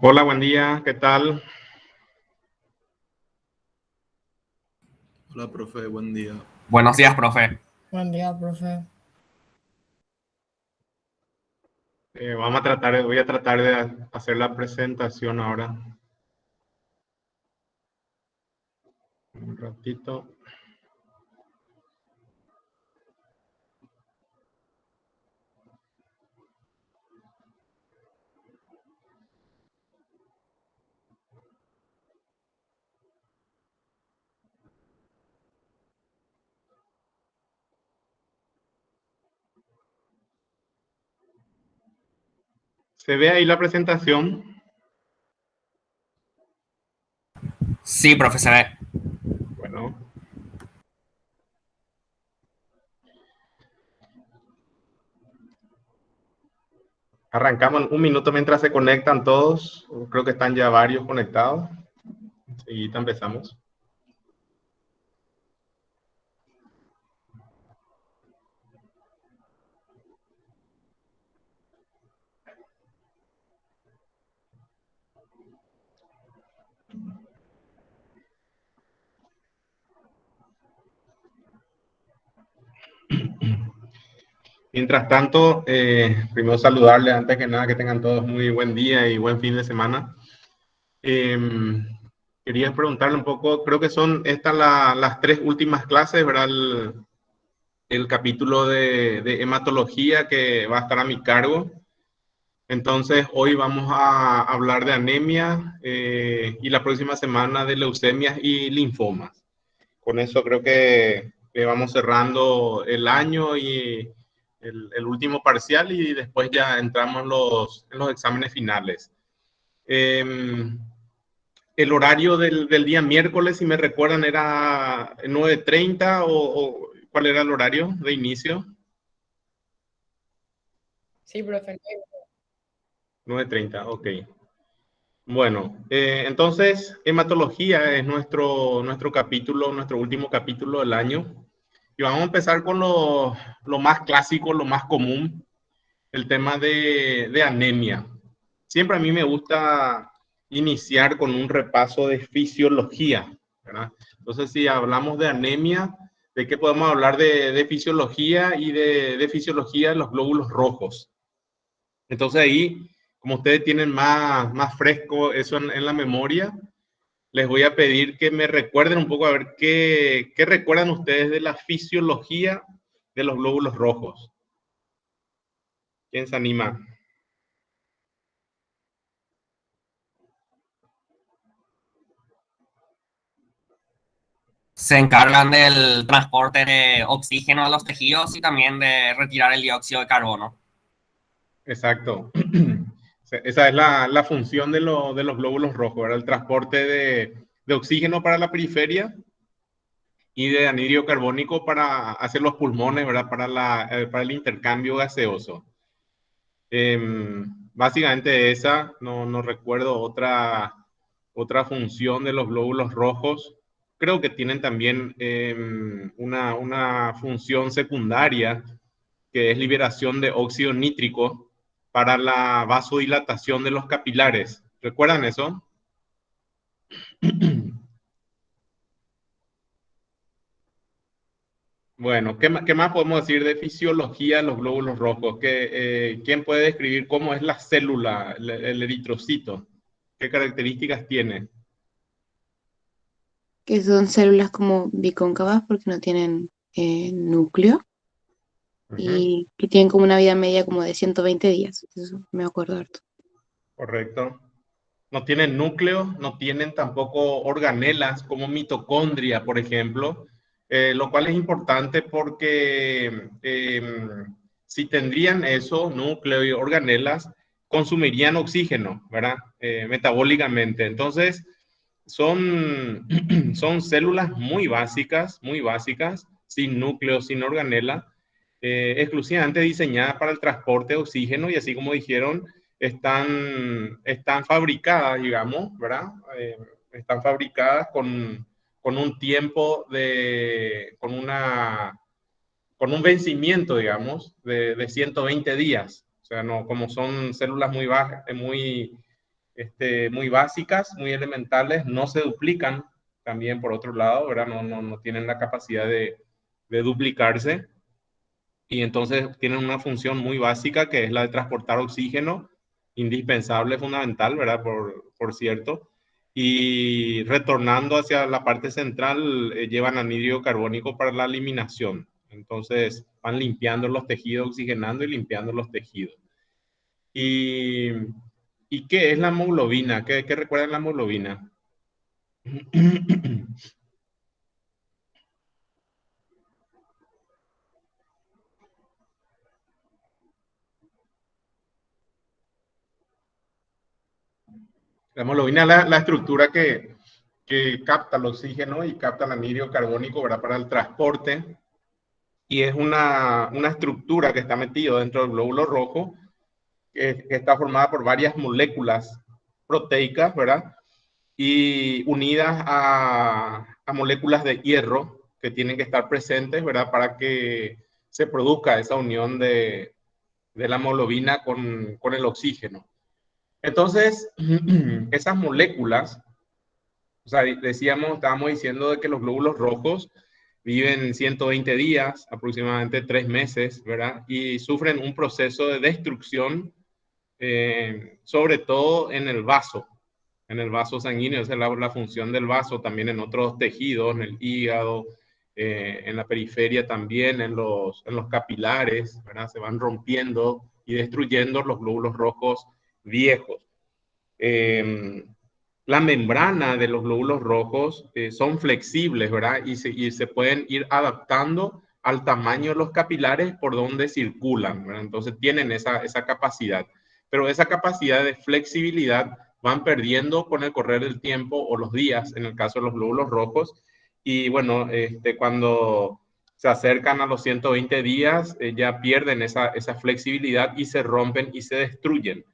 Hola, buen día, ¿qué tal? Hola, profe, buen día. Buenos días, profe. Buen día, profe. Voy a tratar de hacer la presentación ahora. Un ratito. ¿Se ve ahí la presentación? Sí, profe, se ve. Bueno. Arrancamos en un minuto mientras se conectan todos. Creo que están ya varios conectados. Enseguida empezamos. Mientras tanto, primero saludarles antes que nada, que tengan todos muy buen día y buen fin de semana. Quería preguntarle un poco, creo que son estas las tres últimas clases, ¿verdad? El capítulo de hematología que va a estar a mi cargo. Entonces, hoy vamos a hablar de anemia y la próxima semana de leucemias y linfomas. Con eso creo que vamos cerrando el año y el último parcial y después ya entramos en los exámenes finales. El horario del día miércoles, si me recuerdan, era 9:30 o ¿cuál era el horario de inicio? Sí, profe. 9:30, ok. Bueno, entonces hematología es nuestro capítulo, nuestro último capítulo del año. Y vamos a empezar con lo más clásico, lo más común, el tema de anemia. Siempre a mí me gusta iniciar con un repaso de fisiología, ¿verdad? Entonces, si hablamos de anemia, ¿de qué podemos hablar de fisiología y de fisiología de los glóbulos rojos? Entonces ahí, como ustedes tienen más fresco eso en la memoria, les voy a pedir que me recuerden un poco a ver qué recuerdan ustedes de la fisiología de los glóbulos rojos. ¿Quién se anima? Se encargan del transporte de oxígeno a los tejidos y también de retirar el dióxido de carbono. Exacto. Esa es la función de los glóbulos rojos, ¿verdad? El transporte de oxígeno para la periferia y de anhídrido carbónico para hacer los pulmones, ¿verdad? Para el intercambio gaseoso. Básicamente esa, no recuerdo otra función de los glóbulos rojos. Creo que tienen también una función secundaria que es liberación de óxido nítrico para la vasodilatación de los capilares. ¿Recuerdan eso? Bueno, ¿qué más podemos decir de fisiología de los glóbulos rojos? ¿Quién puede describir cómo es la célula, el eritrocito? ¿Qué características tiene? Que son células como bicóncavas porque no tienen núcleo Ujú, y que tienen como una vida media como de 120 días. Eso me acuerdo harto. correcto. No tienen núcleo, no tienen tampoco organelas como mitocondria, por ejemplo, lo cual es importante porque si tendrían eso, núcleo y organelas, consumirían oxígeno, ¿verdad? Metabólicamente. Entonces, son, son células muy básicas, sin núcleo, sin organela, exclusivamente diseñadas para el transporte de oxígeno y así como dijeron, están fabricadas, digamos, ¿verdad? Están fabricadas con un tiempo con un vencimiento, digamos, de 120 días. O sea, no, como son células muy bajas, muy muy básicas, muy elementales, no se duplican también por otro lado, ¿verdad? No tienen la capacidad de duplicarse y entonces tienen una función muy básica que es la de transportar oxígeno, indispensable, fundamental, ¿verdad? Por cierto. Y retornando hacia la parte central, llevan anhídrido carbónico para la eliminación. Entonces van limpiando los tejidos, oxigenando y limpiando los tejidos. ¿Y, y qué es la hemoglobina? ¿Qué recuerdan la hemoglobina? La hemoglobina es la estructura que capta el oxígeno y capta el anhídrido carbónico, ¿verdad? Para el transporte. Y es una estructura que está metida dentro del glóbulo rojo, que está formada por varias moléculas proteicas, ¿verdad? Y unidas a moléculas de hierro que tienen que estar presentes, ¿verdad? Para que se produzca esa unión de la hemoglobina con el oxígeno. Entonces, esas moléculas, o sea, estábamos diciendo de que los glóbulos rojos viven 120 días, aproximadamente 3 meses, ¿verdad? Y sufren un proceso de destrucción, sobre todo en el vaso sanguíneo. Esa es la función del vaso, también en otros tejidos, en el hígado, en la periferia también, en los capilares, ¿verdad? Se van rompiendo y destruyendo los glóbulos rojos viejos. La membrana de los glóbulos rojos son flexibles, ¿verdad? Y se pueden ir adaptando al tamaño de los capilares por donde circulan, ¿verdad? Entonces tienen esa capacidad. Pero esa capacidad de flexibilidad van perdiendo con el correr del tiempo o los días, en el caso de los glóbulos rojos. Y bueno, cuando se acercan a los 120 días, ya pierden esa flexibilidad y se rompen y se destruyen.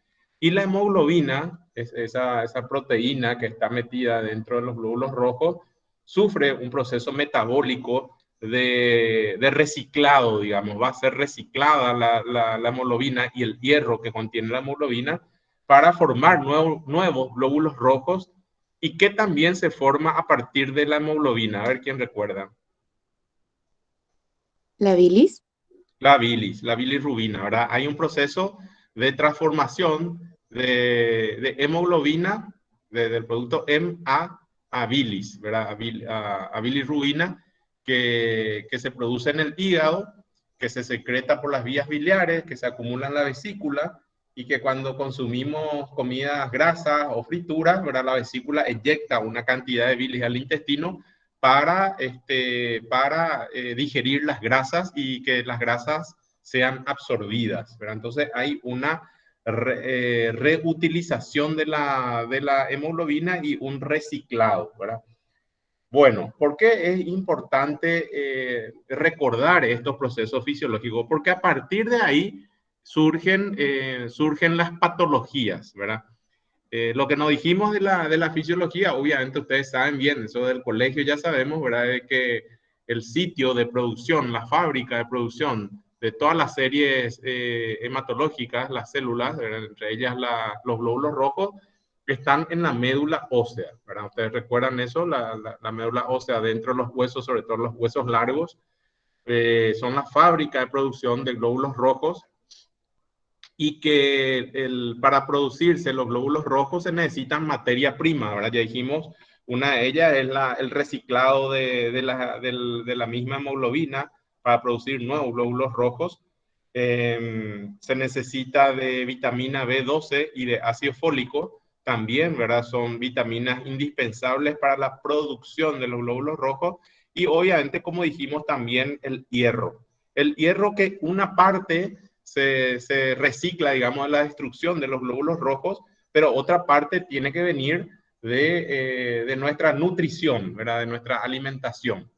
Y la hemoglobina, esa proteína que está metida dentro de los glóbulos rojos, sufre un proceso metabólico de reciclado, digamos. Va a ser reciclada la hemoglobina y el hierro que contiene la hemoglobina para formar nuevos glóbulos rojos, y que también se forma a partir de la hemoglobina. A ver quién recuerda. ¿La bilis? La bilirrubina, ¿verdad? Hay un proceso de transformación de hemoglobina, del producto M a bilis, ¿verdad? A bilirrubina, que se produce en el hígado, que se secreta por las vías biliares, que se acumula en la vesícula, y que cuando consumimos comidas grasas o frituras, ¿verdad? La vesícula eyecta una cantidad de bilis al intestino para digerir las grasas y que las grasas sean absorbidas, ¿verdad? Entonces hay una reutilización de la hemoglobina y un reciclado, ¿verdad? Bueno, ¿por qué es importante recordar estos procesos fisiológicos? Porque a partir de ahí surgen las patologías, ¿verdad? Lo que nos dijimos de la fisiología, obviamente ustedes saben bien, eso del colegio ya sabemos, ¿verdad? De que el sitio de producción, la fábrica de producción de todas las series hematológicas, las células, ¿verdad? Entre ellas los glóbulos rojos, están en la médula ósea, ¿verdad? Ustedes recuerdan eso, la médula ósea dentro de los huesos, sobre todo los huesos largos, son la fábrica de producción de glóbulos rojos, y que para producirse los glóbulos rojos se necesitan materia prima, ¿verdad? Ya dijimos, una de ellas es el reciclado de la misma hemoglobina para producir nuevos glóbulos rojos. Se necesita de vitamina B12 y de ácido fólico también, ¿verdad? Son vitaminas indispensables para la producción de los glóbulos rojos. Y obviamente, como dijimos, también el hierro. El hierro, que una parte se recicla, digamos, de la destrucción de los glóbulos rojos, pero otra parte tiene que venir de nuestra nutrición, ¿verdad? De nuestra alimentación.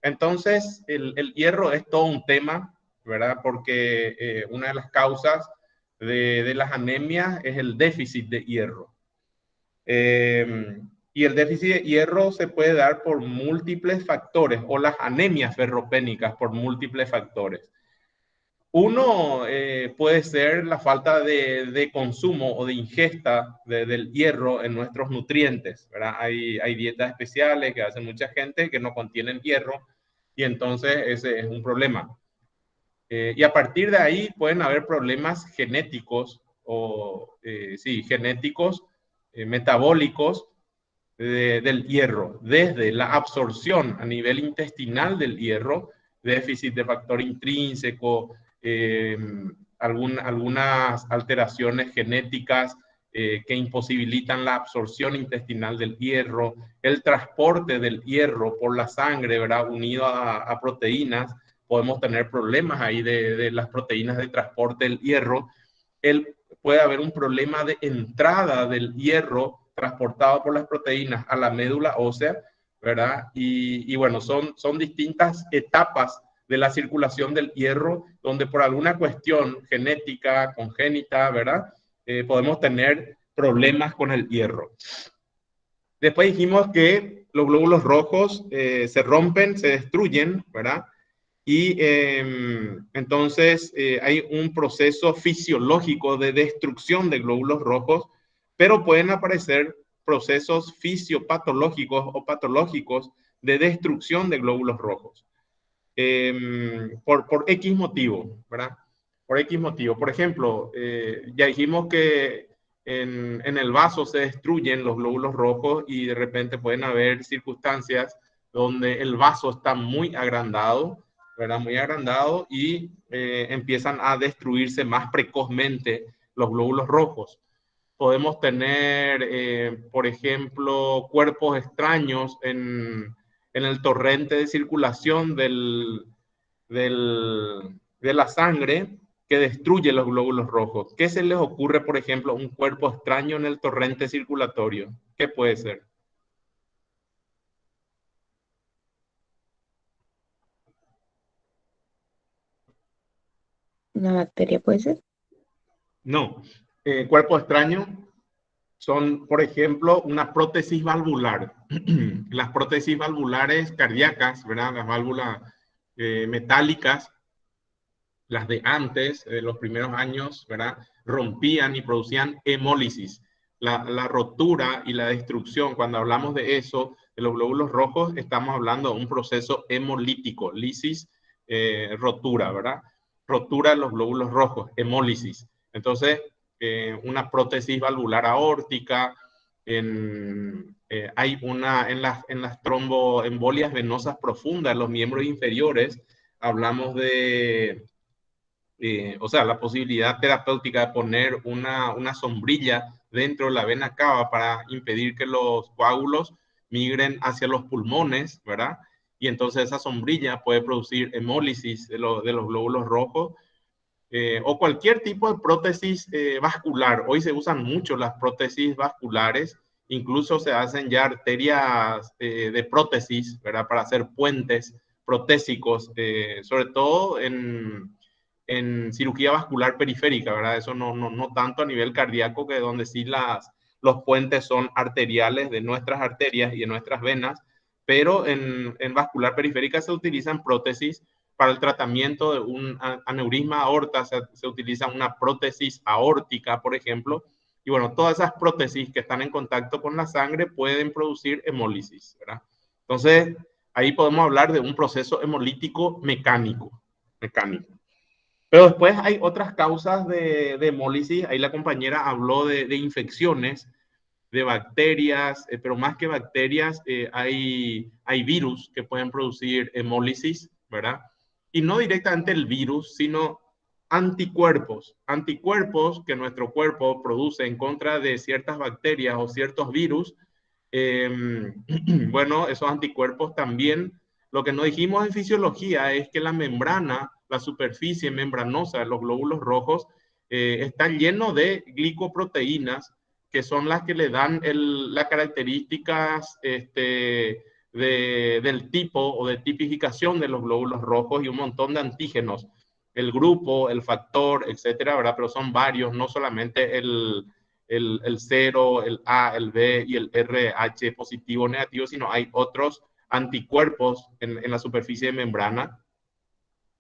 Entonces, el hierro es todo un tema, ¿verdad? Porque una de las causas de las anemias es el déficit de hierro. Y el déficit de hierro se puede dar por múltiples factores, o las anemias ferropénicas por múltiples factores. Uno puede ser la falta de consumo o de ingesta del hierro en nuestros nutrientes, ¿verdad? Hay dietas especiales que hacen mucha gente que no contienen hierro y entonces ese es un problema. Y a partir de ahí pueden haber problemas genéticos o, sí, genéticos, metabólicos del hierro, desde la absorción a nivel intestinal del hierro, déficit de factor intrínseco, eh, algunas alteraciones genéticas que imposibilitan la absorción intestinal del hierro, el transporte del hierro por la sangre, ¿verdad? Unido a proteínas, podemos tener problemas ahí de las proteínas de transporte del hierro. Puede haber un problema de entrada del hierro transportado por las proteínas a la médula ósea, ¿verdad? Y bueno, son distintas etapas de la circulación del hierro, donde por alguna cuestión genética, congénita, ¿verdad? Podemos tener problemas con el hierro. Después dijimos que los glóbulos rojos se rompen, se destruyen, ¿verdad? Y entonces hay un proceso fisiológico de destrucción de glóbulos rojos, pero pueden aparecer procesos fisiopatológicos o patológicos de destrucción de glóbulos rojos. Por X motivo, ¿verdad? Por X motivo. Por ejemplo, ya dijimos que en el vaso se destruyen los glóbulos rojos y de repente pueden haber circunstancias donde el vaso está muy agrandado, ¿verdad? Muy agrandado y empiezan a destruirse más precozmente los glóbulos rojos. Podemos tener, por ejemplo, cuerpos extraños en el torrente de circulación de la sangre que destruye los glóbulos rojos. ¿Qué se les ocurre, por ejemplo, un cuerpo extraño en el torrente circulatorio? ¿Qué puede ser? ¿Una bacteria puede ser? No. Cuerpo extraño son, por ejemplo, una prótesis valvular. Las prótesis valvulares cardíacas, ¿verdad? Las válvulas metálicas, las de antes, de los primeros años, ¿verdad? Rompían y producían hemólisis. La rotura y la destrucción, cuando hablamos de eso, de los glóbulos rojos, estamos hablando de un proceso hemolítico, lisis, rotura, ¿verdad? Rotura de los glóbulos rojos, hemólisis. Entonces, una prótesis valvular aórtica, hay una en las tromboembolias venosas profundas, los miembros inferiores, hablamos de o sea, la posibilidad terapéutica de poner una sombrilla dentro de la vena cava para impedir que los coágulos migren hacia los pulmones, ¿verdad? Y entonces esa sombrilla puede producir hemólisis de los glóbulos rojos o cualquier tipo de prótesis vascular. Hoy se usan mucho las prótesis vasculares, incluso se hacen ya arterias de prótesis, ¿verdad? Para hacer puentes protésicos, sobre todo en cirugía vascular periférica, ¿verdad? Eso no tanto a nivel cardíaco, que donde sí los puentes son arteriales de nuestras arterias y de nuestras venas, pero en vascular periférica se utilizan prótesis para el tratamiento de un aneurisma aorta, se utiliza una prótesis aórtica, por ejemplo, y bueno, todas esas prótesis que están en contacto con la sangre pueden producir hemólisis, ¿verdad? Entonces, ahí podemos hablar de un proceso hemolítico mecánico. Pero después hay otras causas de hemólisis. Ahí la compañera habló de infecciones, de bacterias, pero más que bacterias, hay virus que pueden producir hemólisis, ¿verdad? Y no directamente el virus, sino anticuerpos que nuestro cuerpo produce en contra de ciertas bacterias o ciertos virus. Eh, bueno, esos anticuerpos también, lo que no dijimos en fisiología es que la membrana, la superficie membranosa de los glóbulos rojos, está lleno de glicoproteínas que son las que le dan las características del tipo o de tipificación de los glóbulos rojos y un montón de antígenos, el grupo, el factor, etcétera, ¿verdad? Pero son varios, no solamente el 0, el A, el B y el RH positivo o negativo, sino hay otros anticuerpos en la superficie de membrana.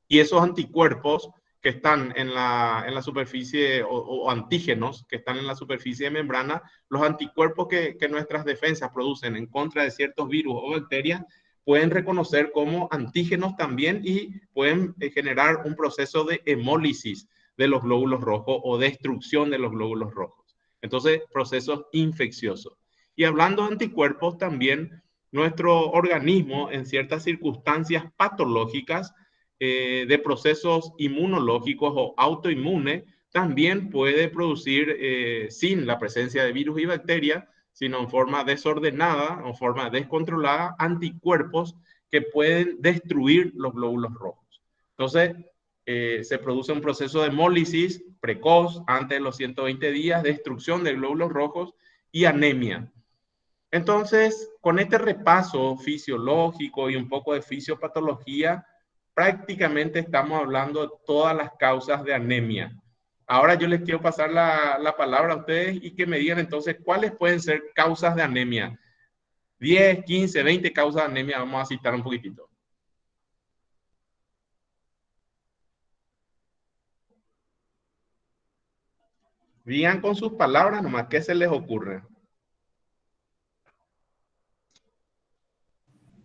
Y esos anticuerpos que están en la superficie o antígenos que están en la superficie de membrana, los anticuerpos que nuestras defensas producen en contra de ciertos virus o bacterias, pueden reconocer como antígenos también y pueden generar un proceso de hemólisis de los glóbulos rojos o destrucción de los glóbulos rojos. Entonces, procesos infecciosos. Y hablando de anticuerpos, también nuestro organismo en ciertas circunstancias patológicas de procesos inmunológicos o autoinmunes, también puede producir, sin la presencia de virus y bacterias, sino en forma desordenada o forma descontrolada, anticuerpos que pueden destruir los glóbulos rojos. Entonces, se produce un proceso de hemólisis precoz antes de los 120 días, destrucción de glóbulos rojos y anemia. Entonces, con este repaso fisiológico y un poco de fisiopatología, prácticamente estamos hablando de todas las causas de anemia. Ahora yo les quiero pasar la palabra a ustedes y que me digan entonces cuáles pueden ser causas de anemia. 10, 15, 20 causas de anemia, vamos a citar un poquitito. Digan con sus palabras nomás, ¿qué se les ocurre?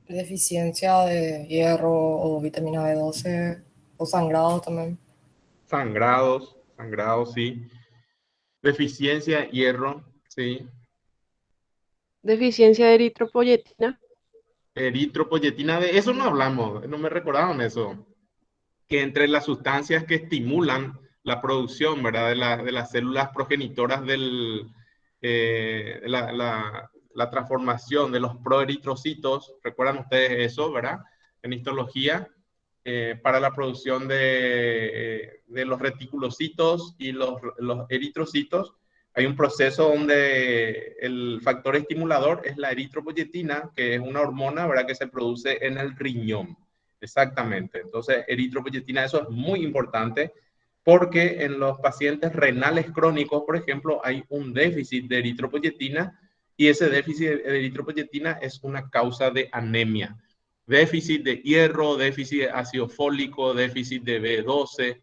Deficiencia de hierro o vitamina B12 o sangrado también. Sangrados, sí. Deficiencia de hierro, sí. Deficiencia de eritropoyetina. Eritropoyetina, de eso no hablamos, no me recordaron eso. Que entre las sustancias que estimulan la producción, ¿verdad? De las células progenitoras la transformación de los proeritrocitos, ¿recuerdan ustedes eso, verdad? En histología, para la producción de los reticulocitos y los eritrocitos, hay un proceso donde el factor estimulador es la eritropoyetina, que es una hormona, ¿verdad? Que se produce en el riñón. Exactamente. Entonces, eritropoyetina, eso es muy importante porque en los pacientes renales crónicos, por ejemplo, hay un déficit de eritropoyetina y ese déficit de eritropoyetina es una causa de anemia. Déficit de hierro, déficit de ácido fólico, déficit de B12,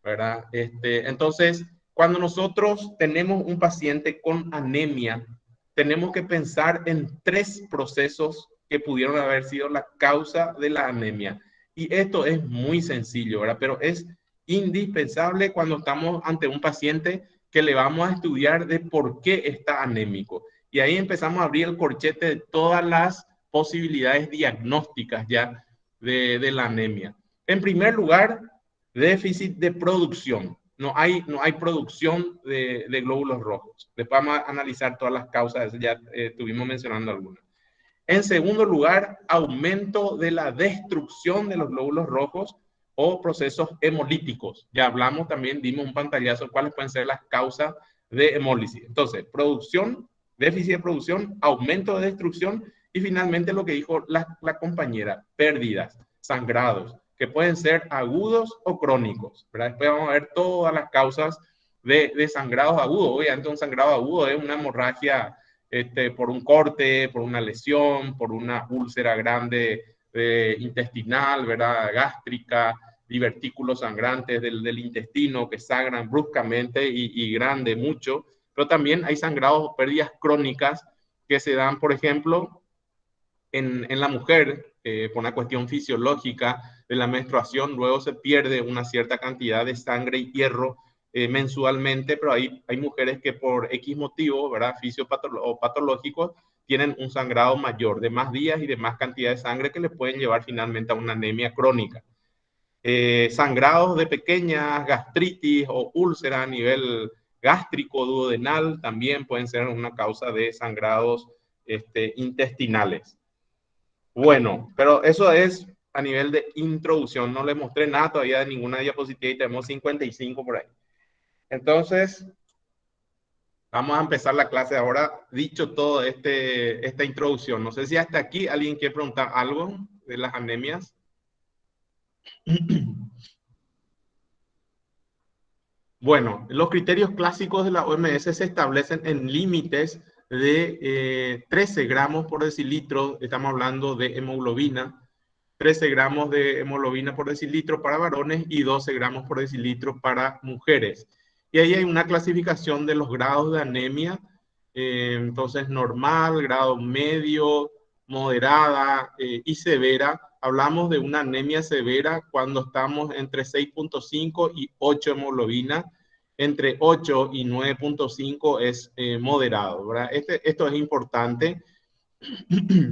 ¿verdad? Entonces, cuando nosotros tenemos un paciente con anemia, tenemos que pensar en 3 procesos que pudieron haber sido la causa de la anemia. Y esto es muy sencillo, ¿verdad? Pero es indispensable cuando estamos ante un paciente que le vamos a estudiar de por qué está anémico. Y ahí empezamos a abrir el corchete de todas las posibilidades diagnósticas ya de la anemia. En primer lugar, déficit de producción. No hay producción de glóbulos rojos. Después vamos a analizar todas las causas, ya estuvimos mencionando algunas. En segundo lugar, aumento de la destrucción de los glóbulos rojos o procesos hemolíticos. Ya hablamos también, dimos un pantallazo, cuáles pueden ser las causas de hemólisis. Entonces, producción, déficit de producción, aumento de destrucción y finalmente lo que dijo la compañera, pérdidas, sangrados, que pueden ser agudos o crónicos, ¿verdad? Después vamos a ver todas las causas de sangrados agudos. Obviamente un sangrado agudo es una hemorragia por un corte, por una lesión, por una úlcera grande intestinal, ¿verdad? Gástrica, divertículos sangrantes del intestino que sangran bruscamente y grande mucho, pero también hay sangrados o pérdidas crónicas que se dan, por ejemplo, en la mujer, por una cuestión fisiológica de la menstruación, luego se pierde una cierta cantidad de sangre y hierro mensualmente, pero hay mujeres que por X motivo, ¿verdad? O patológicos, tienen un sangrado mayor, de más días y de más cantidad de sangre que le pueden llevar finalmente a una anemia crónica. Sangrados de pequeñas gastritis o úlcera a nivel gástrico, duodenal, también pueden ser una causa de sangrados intestinales. Bueno, pero eso es a nivel de introducción. No le mostré nada todavía de ninguna diapositiva y tenemos 55 por ahí. Entonces, vamos a empezar la clase ahora. Dicho todo esta introducción, no sé si hasta aquí alguien quiere preguntar algo de las anemias. Bueno, los criterios clásicos de la OMS se establecen en límites de 13 gramos por decilitro, estamos hablando de hemoglobina, 13 gramos de hemoglobina por decilitro para varones y 12 gramos por decilitro para mujeres. Y ahí hay una clasificación de los grados de anemia, entonces normal, grado medio, moderada y severa. Hablamos de una anemia severa cuando estamos entre 6.5 y 8 hemoglobina. Entre 8 y 9.5 es moderado, ¿verdad? Esto es importante,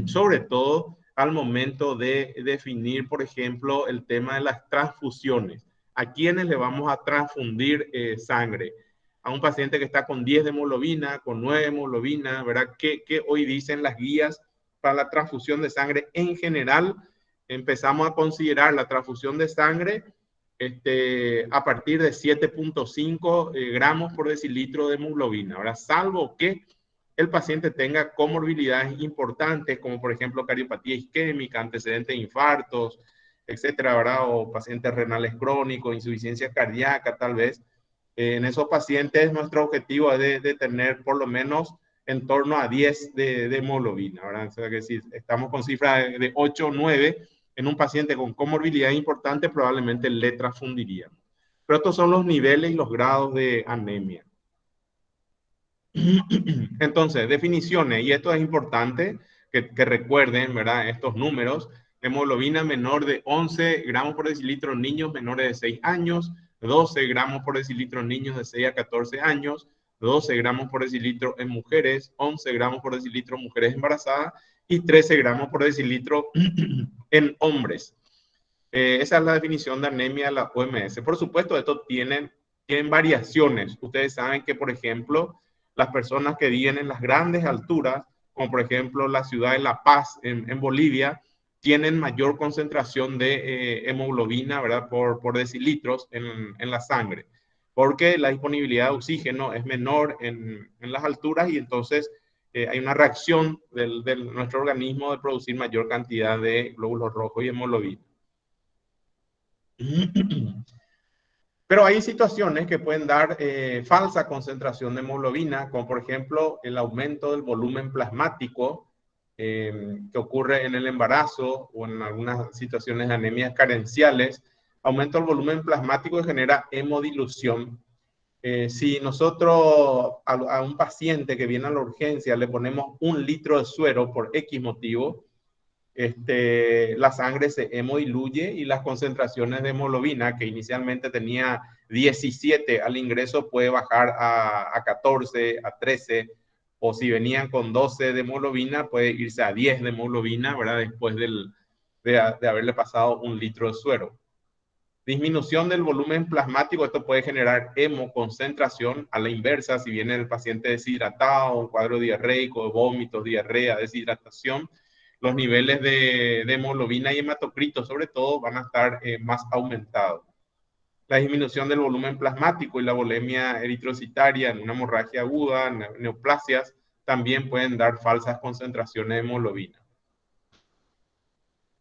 sobre todo al momento de definir, por ejemplo, el tema de las transfusiones. ¿A quiénes le vamos a transfundir sangre? A un paciente que está con 10 de hemoglobina, con 9 de hemoglobina, ¿verdad? ¿Qué hoy dicen las guías para la transfusión de sangre? En general, empezamos a considerar la transfusión de sangre a partir de 7.5 gramos por decilitro de hemoglobina, ¿verdad? Salvo que el paciente tenga comorbilidades importantes, como por ejemplo cardiopatía isquémica, antecedentes de infartos, etcétera, ¿verdad? O pacientes renales crónicos, insuficiencia cardíaca, tal vez. En esos pacientes, nuestro objetivo es de tener por lo menos en torno a 10 de hemoglobina, ¿verdad? O sea que si estamos con cifras de 8 o 9, en un paciente con comorbilidad importante, probablemente le transfundiríamos. Pero estos son los niveles y los grados de anemia. Entonces, definiciones, y esto es importante que recuerden, ¿verdad? Estos números: hemoglobina menor de 11 gramos por decilitro en niños menores de 6 años, 12 gramos por decilitro en niños de 6 a 14 años, 12 gramos por decilitro en mujeres, 11 gramos por decilitro en mujeres embarazadas y 13 gramos por decilitro en hombres. Esa es la definición de anemia de la OMS. Por supuesto, esto tienen variaciones. Ustedes saben que, por ejemplo, las personas que viven en las grandes alturas, como por ejemplo la ciudad de La Paz en Bolivia, tienen mayor concentración de hemoglobina, ¿verdad? Por decilitros en la sangre, porque la disponibilidad de oxígeno es menor en las alturas y entonces hay una reacción de nuestro organismo de producir mayor cantidad de glóbulos rojos y hemoglobina. Pero hay situaciones que pueden dar falsa concentración de hemoglobina, como por ejemplo el aumento del volumen plasmático que ocurre en el embarazo o en algunas situaciones de anemias carenciales. Aumento del volumen plasmático que genera hemodilución. Si nosotros a un paciente que viene a la urgencia le ponemos 1 litro de suero por X motivo, la sangre se hemodiluye y las concentraciones de hemoglobina, que inicialmente tenía 17 al ingreso, puede bajar a 14, a 13, o si venían con 12 de hemoglobina, puede irse a 10 de hemoglobina, ¿verdad? Después de haberle pasado 1 litro de suero. Disminución del volumen plasmático, esto puede generar hemoconcentración. A la inversa, si viene el paciente deshidratado, un cuadro diarreico, vómitos, diarrea, deshidratación, los niveles de hemoglobina y hematocrito, sobre todo, van a estar más aumentados. La disminución del volumen plasmático y la volemia eritrocitaria en una hemorragia aguda, neoplasias, también pueden dar falsas concentraciones de hemoglobina.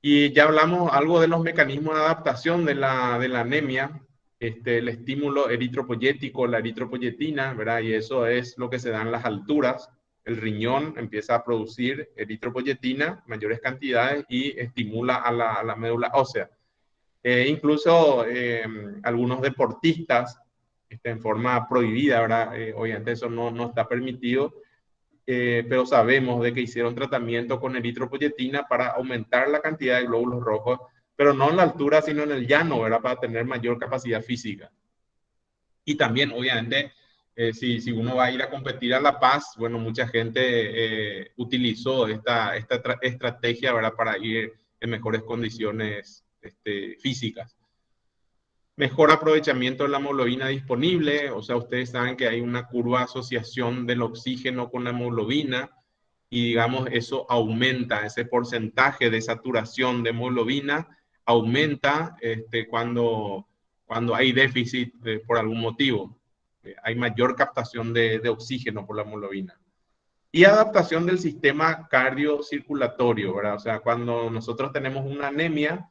Y ya hablamos algo de los mecanismos de adaptación de la anemia, el estímulo eritropoyético, la eritropoyetina, ¿verdad? Y eso es lo que se da en las alturas. El riñón empieza a producir eritropoyetina, mayores cantidades, y estimula a la médula ósea. Incluso algunos deportistas, en forma prohibida, ¿verdad? Obviamente eso no está permitido, pero sabemos de que hicieron tratamiento con eritropoyetina para aumentar la cantidad de glóbulos rojos, pero no en la altura, sino en el llano, ¿verdad? Para tener mayor capacidad física. Y también, obviamente, si uno va a ir a competir a La Paz, bueno, mucha gente utilizó esta estrategia, ¿verdad? Para ir en mejores condiciones físicas. Mejor aprovechamiento de la hemoglobina disponible, o sea, ustedes saben que hay una curva de asociación del oxígeno con la hemoglobina y digamos eso aumenta, ese porcentaje de saturación de hemoglobina aumenta cuando hay déficit por algún motivo. Hay mayor captación de oxígeno por la hemoglobina. Y adaptación del sistema cardiocirculatorio, ¿verdad? O sea, cuando nosotros tenemos una anemia,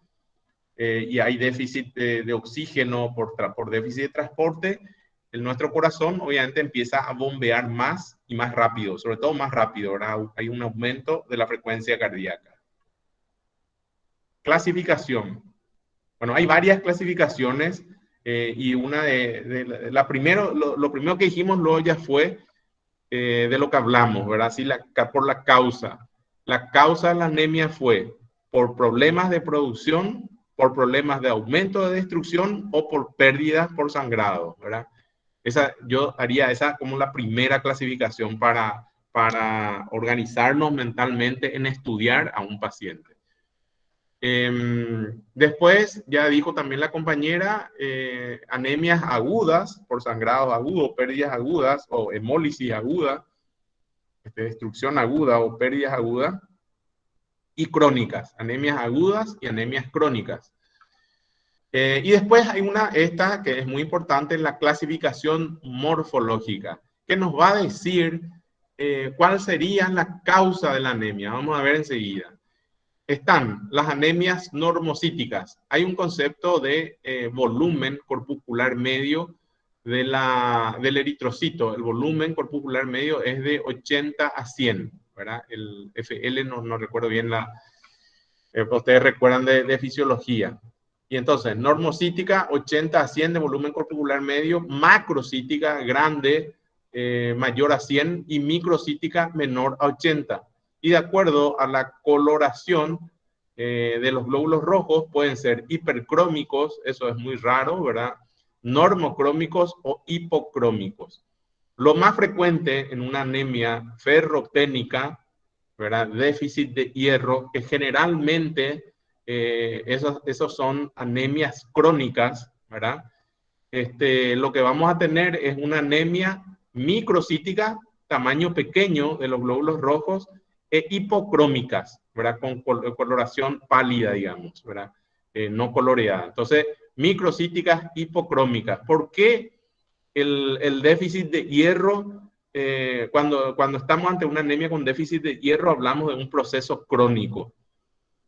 y hay déficit de oxígeno por déficit de transporte, nuestro corazón obviamente empieza a bombear más y más rápido, sobre todo más rápido, ¿verdad? Hay un aumento de la frecuencia cardíaca. clasificación. Bueno, hay varias clasificaciones y una lo primero que dijimos luego ya fue de lo que hablamos, ¿verdad? Sí, por la causa. La causa de la anemia fue por problemas de producción, por problemas de aumento de destrucción o por pérdidas por sangrado, ¿verdad? Yo haría esa como la primera clasificación para organizarnos mentalmente en estudiar a un paciente. Después, ya dijo también la compañera, anemias agudas por sangrado agudo, pérdidas agudas o hemólisis aguda, destrucción aguda o pérdidas agudas, y crónicas, anemias agudas y anemias crónicas. Y después hay esta que es muy importante, la clasificación morfológica, que nos va a decir cuál sería la causa de la anemia. Vamos a ver enseguida. Están las anemias normocíticas. Hay un concepto de volumen corpuscular medio del eritrocito. El volumen corpuscular medio es de 80 a 100, ¿verdad? El FL no recuerdo bien ustedes recuerdan de fisiología. Y entonces, normocítica, 80 a 100 de volumen corpuscular medio, macrocítica, grande, mayor a 100, y microcítica, menor a 80. Y de acuerdo a la coloración de los glóbulos rojos, pueden ser hipercrómicos, eso es muy raro, ¿verdad? Normocrómicos o hipocrómicos. Lo más frecuente en una anemia ferroténica, ¿verdad? Déficit de hierro, que generalmente esos son anemias crónicas, ¿verdad? Lo que vamos a tener es una anemia microcítica, tamaño pequeño de los glóbulos rojos, e hipocrómicas, ¿verdad? Con coloración pálida, digamos, ¿verdad? No coloreada. Entonces, microcíticas, hipocrómicas. ¿Por qué el déficit de hierro? Cuando estamos ante una anemia con déficit de hierro, hablamos de un proceso crónico.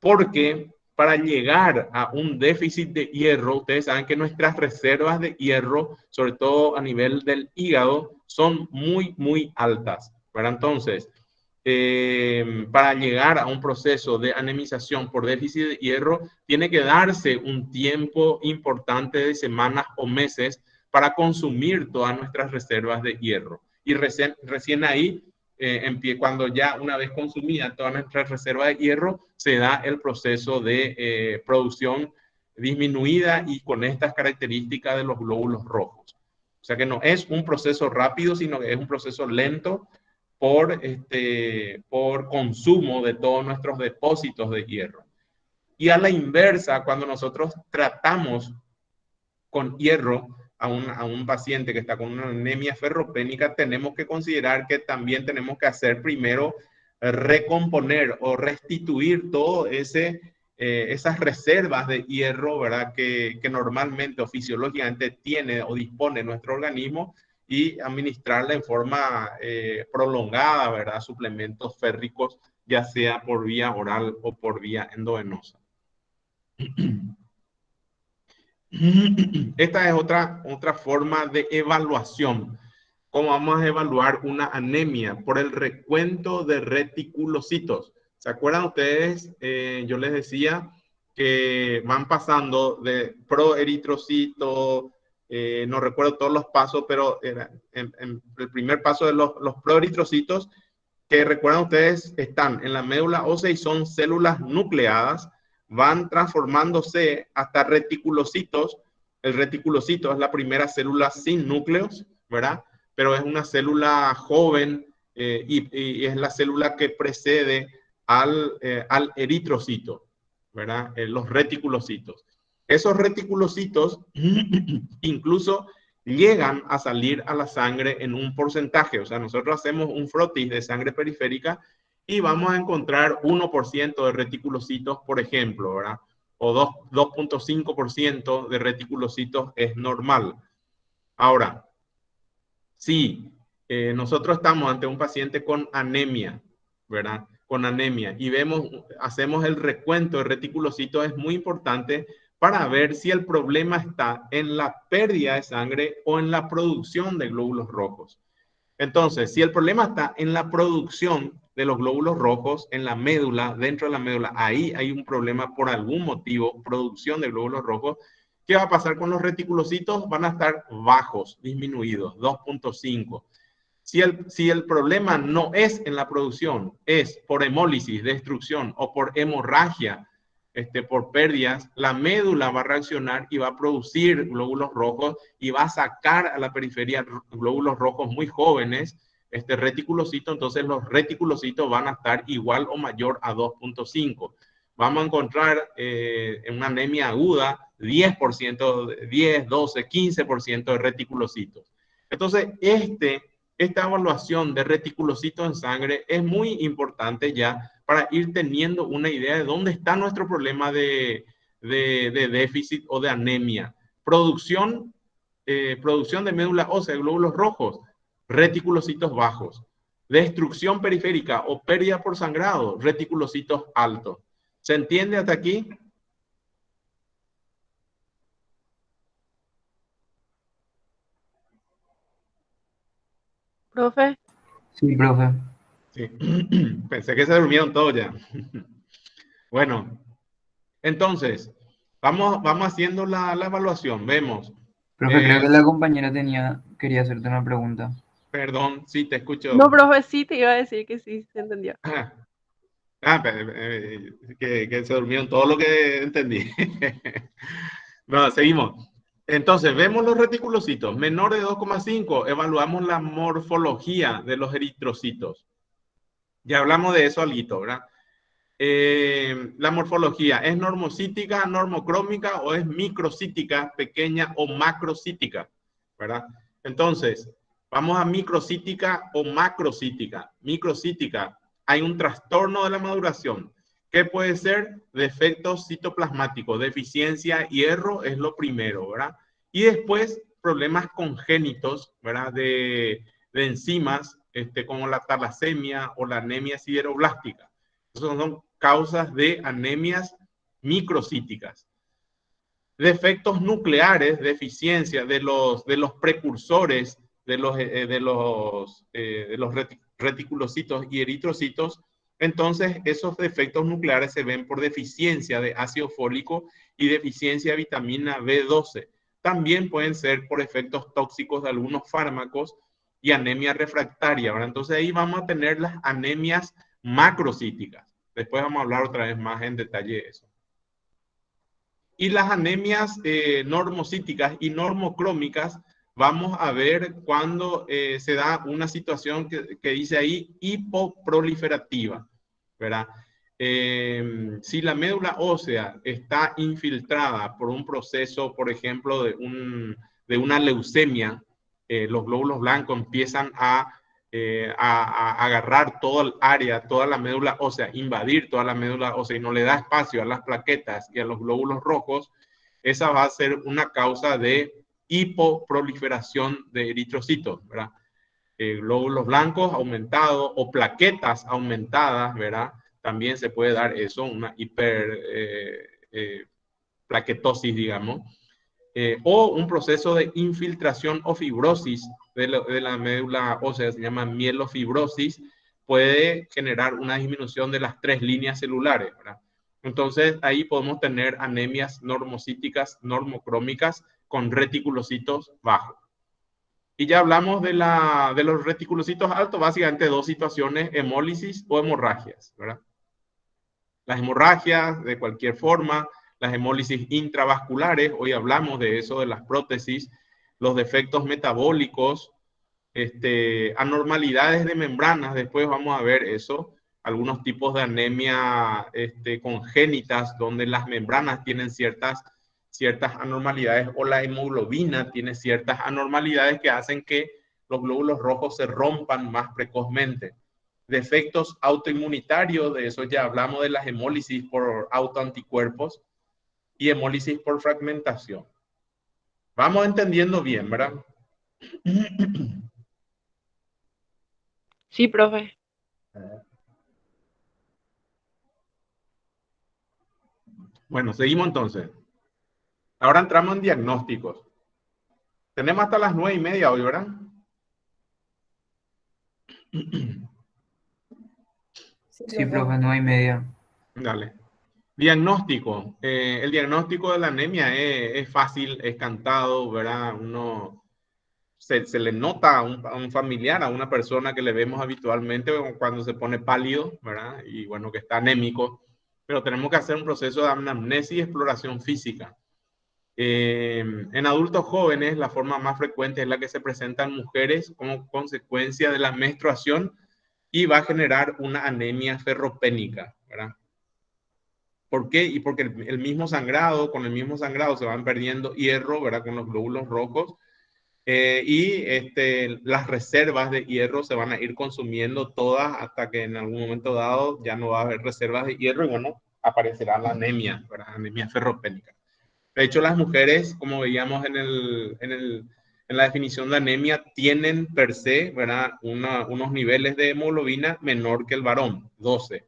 Porque para llegar a un déficit de hierro, ustedes saben que nuestras reservas de hierro, sobre todo a nivel del hígado, son muy, muy altas, ¿verdad? Entonces, para llegar a un proceso de anemización por déficit de hierro, tiene que darse un tiempo importante de semanas o meses para consumir todas nuestras reservas de hierro. Y recién ahí, cuando ya una vez consumida toda nuestra reserva de hierro, se da el proceso de producción disminuida y con estas características de los glóbulos rojos. O sea que no es un proceso rápido, sino que es un proceso lento por consumo de todos nuestros depósitos de hierro. Y a la inversa, cuando nosotros tratamos con hierro a un paciente que está con una anemia ferropénica, tenemos que considerar que también tenemos que hacer primero recomponer o restituir todo esas reservas de hierro, ¿verdad? Que normalmente o fisiológicamente tiene o dispone nuestro organismo, y administrarla en forma prolongada, ¿verdad? Suplementos férricos, ya sea por vía oral o por vía endovenosa. Esta es otra forma de evaluación. ¿Cómo vamos a evaluar una anemia? Por el recuento de reticulocitos. ¿Se acuerdan ustedes? Yo les decía que van pasando de proeritrocito, no recuerdo todos los pasos, pero en el primer paso de los proeritrocitos, que recuerdan ustedes, están en la médula ósea y son células nucleadas, van transformándose hasta reticulocitos. El reticulocito es la primera célula sin núcleos, ¿verdad? Pero es una célula joven y es la célula que precede al eritrocito, ¿verdad? Los reticulocitos. Esos reticulocitos incluso llegan a salir a la sangre en un porcentaje. O sea, nosotros hacemos un frotis de sangre periférica y vamos a encontrar 1% de reticulocitos, por ejemplo, ¿verdad? O 2.5% de reticulocitos es normal. Ahora, si nosotros estamos ante un paciente con anemia, ¿verdad? Con anemia, y hacemos el recuento de reticulocitos, es muy importante para ver si el problema está en la pérdida de sangre o en la producción de glóbulos rojos. Entonces, si el problema está en la producción, de los glóbulos rojos en la médula, dentro de la médula, ahí hay un problema por algún motivo, producción de glóbulos rojos. ¿Qué va a pasar con los reticulocitos? Van a estar bajos, disminuidos, 2.5. Si el problema no es en la producción, es por hemólisis, destrucción o por hemorragia, por pérdidas, la médula va a reaccionar y va a producir glóbulos rojos y va a sacar a la periferia glóbulos rojos muy jóvenes, reticulocito. Entonces los reticulocitos van a estar igual o mayor a 2.5. Vamos a encontrar en una anemia aguda 10%, 10, 12, 15% de reticulocitos. Entonces, esta evaluación de reticulocitos en sangre es muy importante ya para ir teniendo una idea de dónde está nuestro problema de déficit o de anemia. Producción de médula ósea, glóbulos rojos, reticulocitos bajos. Destrucción periférica o pérdida por sangrado, reticulocitos altos. ¿Se entiende hasta aquí? Profe, Sí, profe. Sí. Pensé que se durmieron todos ya. Bueno, entonces, vamos haciendo la evaluación. Vemos. Profe, creo que la compañera quería hacerte una pregunta. Perdón, sí, te escucho. no, profe, sí te iba a decir que sí, se entendió. Que se durmieron todo lo que entendí. Bueno, seguimos. Entonces, vemos los reticulocitos. Menor de 2,5, evaluamos la morfología de los eritrocitos. Ya hablamos de eso algo, ¿verdad? La morfología, ¿es normocítica, normocrómica o es microcítica, pequeña o macrocítica? ¿Verdad? Entonces, vamos a microcítica o macrocítica. Microcítica, hay un trastorno de la maduración. ¿Qué puede ser? Defectos citoplasmáticos, deficiencia, hierro es lo primero, ¿verdad? Y después problemas congénitos, ¿verdad? De enzimas, como la talasemia o la anemia sideroblástica. Esas son causas de anemias microcíticas. Defectos nucleares, deficiencia de los precursores de los reticulocitos y eritrocitos. Entonces, esos defectos nucleares se ven por deficiencia de ácido fólico y deficiencia de vitamina B12. También pueden ser por efectos tóxicos de algunos fármacos y anemia refractaria, ¿verdad? Entonces, ahí vamos a tener las anemias macrocíticas. Después vamos a hablar otra vez más en detalle de eso. Y las anemias normocíticas y normocrómicas, vamos a ver cuando se da una situación que dice ahí hipoproliferativa, ¿verdad? Si la médula ósea está infiltrada por un proceso, por ejemplo, de una leucemia, los glóbulos blancos empiezan a agarrar toda el área, toda la médula ósea, invadir toda la médula ósea y no le da espacio a las plaquetas y a los glóbulos rojos, esa va a ser una causa de hipoproliferación de eritrocitos, ¿verdad? Glóbulos blancos aumentados o plaquetas aumentadas, ¿verdad? También se puede dar eso, una hiperplaquetosis, digamos. O un proceso de infiltración o fibrosis de la médula ósea, se llama mielofibrosis, puede generar una disminución de las 3 líneas celulares, ¿verdad? Entonces, ahí podemos tener anemias normocíticas, normocrómicas, con reticulocitos bajos. Y ya hablamos de los reticulocitos altos, básicamente dos situaciones, hemólisis o hemorragias, ¿verdad? Las hemorragias de cualquier forma, las hemólisis intravasculares, hoy hablamos de eso, de las prótesis, los defectos metabólicos, anormalidades de membranas, después vamos a ver eso, algunos tipos de anemia congénitas, donde las membranas tienen ciertas anormalidades, o la hemoglobina tiene ciertas anormalidades que hacen que los glóbulos rojos se rompan más precozmente. Defectos autoinmunitarios, de eso ya hablamos, de las hemólisis por autoanticuerpos y hemólisis por fragmentación. Vamos entendiendo bien, ¿verdad? Sí, profe. Bueno, seguimos entonces. Ahora entramos en diagnósticos. Tenemos hasta las 9:30 hoy, ¿verdad? Sí, profe, 9:30. Dale. Diagnóstico. El diagnóstico de la anemia es fácil, es cantado, ¿verdad? Se le nota a un familiar, a una persona que le vemos habitualmente cuando se pone pálido, ¿verdad? Y bueno, que está anémico, pero tenemos que hacer un proceso de anamnesis y exploración física. En adultos jóvenes, la forma más frecuente es la que se presenta en mujeres como consecuencia de la menstruación y va a generar una anemia ferropénica, ¿verdad? ¿Por qué? Y porque el mismo sangrado, con el mismo sangrado se van perdiendo hierro, ¿verdad? Con los glóbulos rojos. Las reservas de hierro se van a ir consumiendo todas hasta que en algún momento dado ya no va a haber reservas de hierro y bueno, aparecerá la anemia, ¿verdad? Anemia ferropénica. De hecho, las mujeres, como veíamos en la definición de anemia, tienen per se, ¿verdad? Unos niveles de hemoglobina menor que el varón, 12.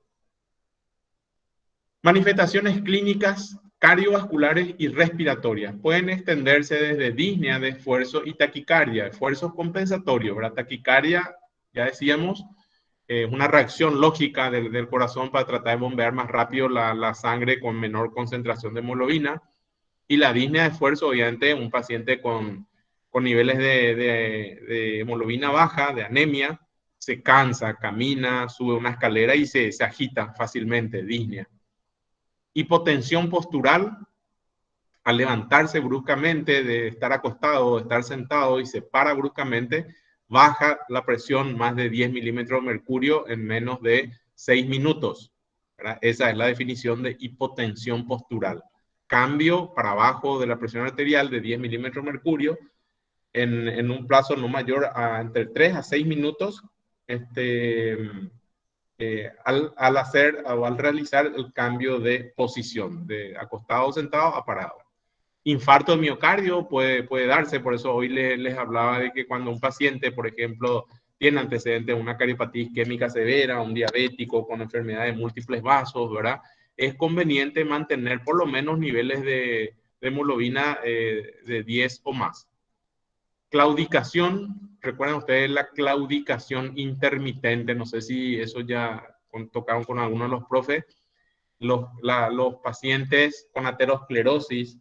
Manifestaciones clínicas cardiovasculares y respiratorias. Pueden extenderse desde disnea de esfuerzo y taquicardia, esfuerzos compensatorios, ¿verdad? Taquicardia, ya decíamos, una reacción lógica del corazón para tratar de bombear más rápido la sangre con menor concentración de hemoglobina. Y la disnea de esfuerzo, obviamente, un paciente con niveles de hemoglobina baja, de anemia, se cansa, camina, sube una escalera y se agita fácilmente, disnea. Hipotensión postural, al levantarse bruscamente de estar acostado o estar sentado y se para bruscamente, baja la presión más de 10 milímetros de mercurio en menos de 6 minutos. ¿Verdad? Esa es la definición de hipotensión postural. Cambio para abajo de la presión arterial de 10 milímetros de mercurio en un plazo no mayor a entre 3 a 6 minutos al hacer o al realizar el cambio de posición, de acostado o sentado a parado. Infarto de miocardio puede darse, por eso hoy les hablaba de que cuando un paciente, por ejemplo, tiene antecedentes de una cardiopatía isquémica severa, un diabético con enfermedad de múltiples vasos, ¿verdad? Es conveniente mantener por lo menos niveles de hemoglobina de 10 o más. Claudicación, recuerden ustedes la claudicación intermitente, no sé si eso ya tocaron con algunos de los profes, los pacientes con aterosclerosis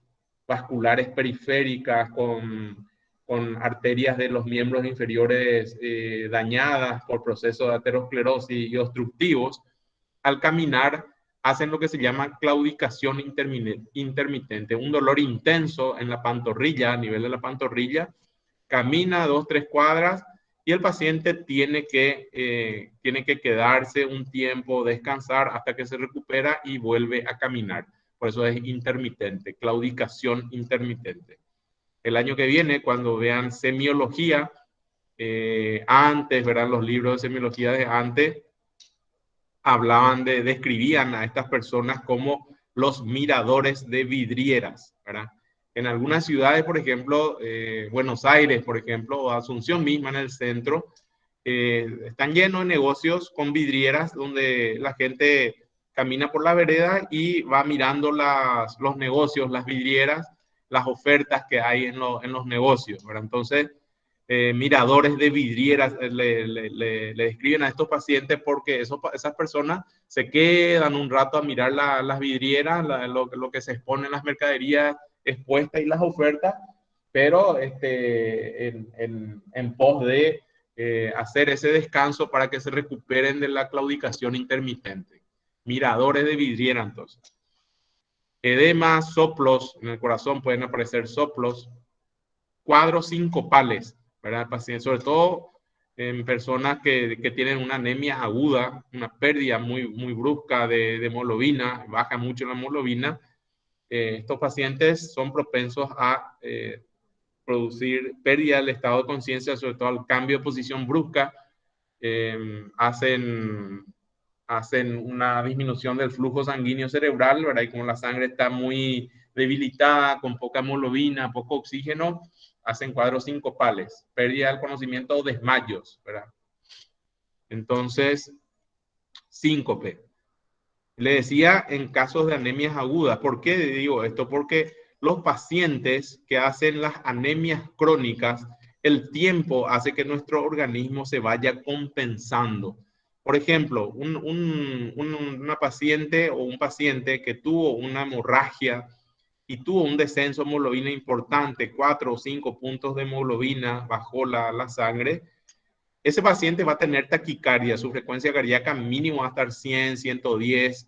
vasculares periféricas, con arterias de los miembros inferiores dañadas por procesos de aterosclerosis y obstructivos, al caminar hacen lo que se llama claudicación intermitente, un dolor intenso en la pantorrilla, a nivel de la pantorrilla, camina 2-3 cuadras y el paciente tiene que quedarse un tiempo, descansar hasta que se recupera y vuelve a caminar. Por eso es intermitente, claudicación intermitente. El año que viene, cuando vean semiología, antes, verán los libros de semiología de antes, describían a estas personas como los miradores de vidrieras, ¿verdad? En algunas ciudades, por ejemplo, Buenos Aires, por ejemplo, o Asunción misma en el centro, están llenos de negocios con vidrieras donde la gente camina por la vereda y va mirando los negocios, las vidrieras, las ofertas que hay en los negocios, ¿verdad? Entonces, miradores de vidrieras le describen a estos pacientes porque esas personas se quedan un rato a mirar las vidrieras, lo que se expone en las mercaderías expuestas y las ofertas, pero en pos de hacer ese descanso para que se recuperen de la claudicación intermitente. Miradores de vidriera, entonces. Edema, soplos, en el corazón pueden aparecer soplos, cuadros sincopales, ¿verdad? Pacientes, sobre todo en personas que tienen una anemia aguda, una pérdida muy, muy brusca de hemoglobina, baja mucho la hemoglobina. Estos pacientes son propensos a producir pérdida del estado de conciencia, sobre todo al cambio de posición brusca, hacen una disminución del flujo sanguíneo cerebral, ¿verdad? Y como la sangre está muy debilitada, con poca hemoglobina, poco oxígeno, hacen cuadros sincopales, pérdida del conocimiento o desmayos, ¿verdad? Entonces, síncope. Le decía en casos de anemias agudas. ¿Por qué digo esto? Porque los pacientes que hacen las anemias crónicas, el tiempo hace que nuestro organismo se vaya compensando. Por ejemplo, una paciente o un paciente que tuvo una hemorragia y tuvo un descenso de hemoglobina importante, 4 o 5 puntos de hemoglobina, bajó la sangre, ese paciente va a tener taquicardia, su frecuencia cardíaca mínimo va a estar 100, 110,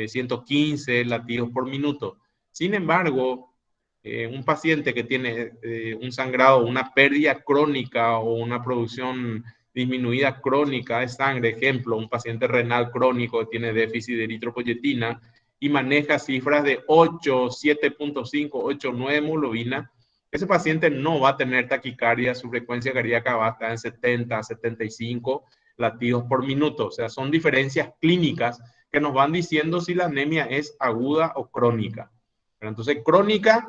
115 latidos por minuto. Sin embargo, un paciente que tiene un sangrado, una pérdida crónica o una producción disminuida crónica de sangre, ejemplo, un paciente renal crónico que tiene déficit de eritropoyetina y maneja cifras de 8, 7.5, 8, 9 hemoglobina, ese paciente no va a tener taquicardia, su frecuencia cardíaca va a estar en 70, 75 latidos por minuto. O sea, son diferencias clínicas que nos van diciendo si la anemia es aguda o crónica. Pero entonces, crónica,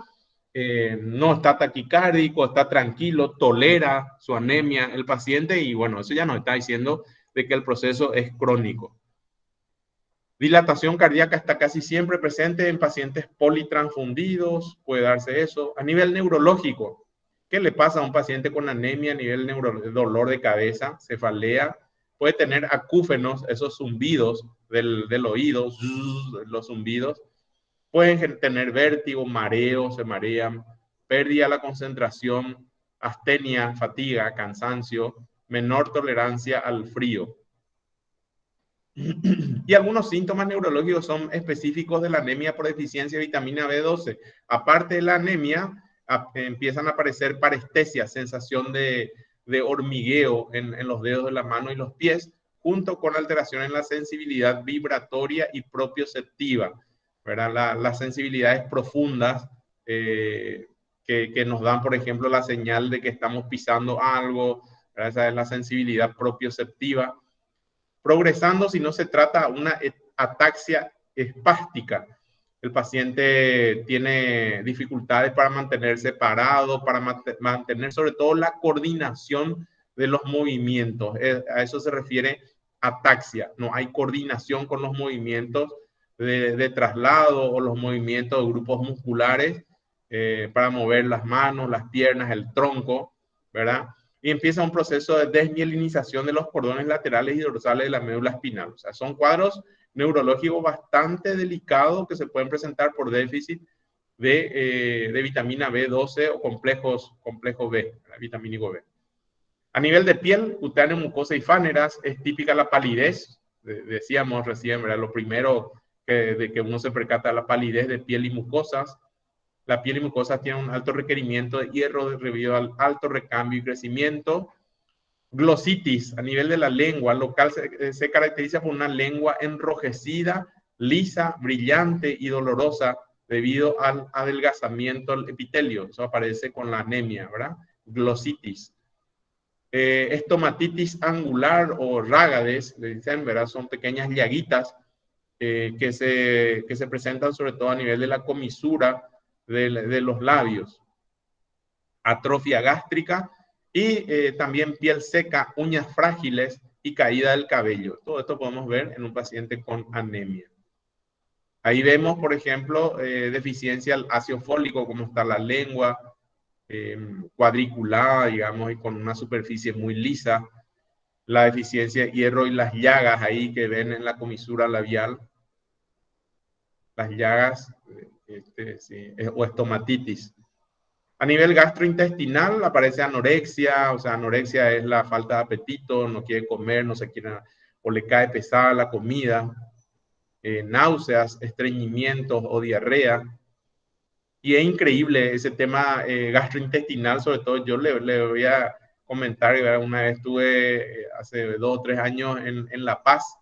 no está taquicárdico, está tranquilo, tolera su anemia el paciente y bueno, eso ya nos está diciendo de que el proceso es crónico. Dilatación cardíaca está casi siempre presente en pacientes politransfundidos, puede darse eso. A nivel neurológico, ¿qué le pasa a un paciente con anemia a nivel dolor de cabeza, cefalea? Puede tener acúfenos, esos zumbidos del oído, los zumbidos. Pueden tener vértigo, mareo, se marean, pérdida de la concentración, astenia, fatiga, cansancio, menor tolerancia al frío. Y algunos síntomas neurológicos son específicos de la anemia por deficiencia de vitamina B12. Aparte de la anemia, empiezan a aparecer parestesia, sensación de hormigueo en los dedos de la mano y los pies, junto con alteración en la sensibilidad vibratoria y propioceptiva, ¿verdad? Las sensibilidades profundas que nos dan, por ejemplo, la señal de que estamos pisando algo, ¿verdad? Esa es la sensibilidad propioceptiva. Progresando si no se trata de una ataxia espástica. El paciente tiene dificultades para mantenerse parado, para mantener sobre todo la coordinación de los movimientos. A eso se refiere ataxia. No hay coordinación con los movimientos de traslado o los movimientos de grupos musculares para mover las manos, las piernas, el tronco, ¿verdad? Y empieza un proceso de desmielinización de los cordones laterales y dorsales de la médula espinal. O sea, son cuadros neurológicos bastante delicados que se pueden presentar por déficit de vitamina B12 o complejo B, vitamínico B. A nivel de piel, cutáneo, mucosa y fáneras, es típica la palidez. Decíamos recién, ¿verdad? Lo primero de que uno se percata, la palidez de piel y mucosas. La piel y mucosa tienen un alto requerimiento de hierro debido al alto recambio y crecimiento. Glositis a nivel de la lengua local se caracteriza por una lengua enrojecida, lisa, brillante y dolorosa debido al adelgazamiento del epitelio. Eso aparece con la anemia, ¿verdad? Glositis. Estomatitis angular o rágades, le dicen, ¿verdad? Son pequeñas llaguitas que se presentan sobre todo a nivel de la comisura de los labios. Atrofia gástrica y también piel seca, uñas frágiles y caída del cabello. Todo esto podemos ver en un paciente con anemia. Ahí vemos, por ejemplo, deficiencia del ácido fólico, como está la lengua, cuadriculada, digamos, y con una superficie muy lisa. La deficiencia de hierro y las llagas ahí que ven en la comisura labial. Las llagas sí, o estomatitis. A nivel gastrointestinal aparece anorexia, o sea, anorexia es la falta de apetito, no quiere comer, no se quiere, o le cae pesada la comida, náuseas, estreñimientos o diarrea. Y es increíble ese tema gastrointestinal, sobre todo yo le voy a comentar, ¿verdad? Una vez estuve hace 2 o 3 años en La Paz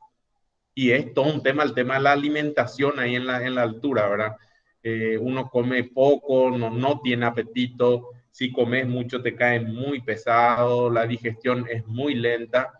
y es todo un tema, el tema de la alimentación ahí en la altura, ¿verdad? Uno come poco, no tiene apetito, si comes mucho te cae muy pesado, la digestión es muy lenta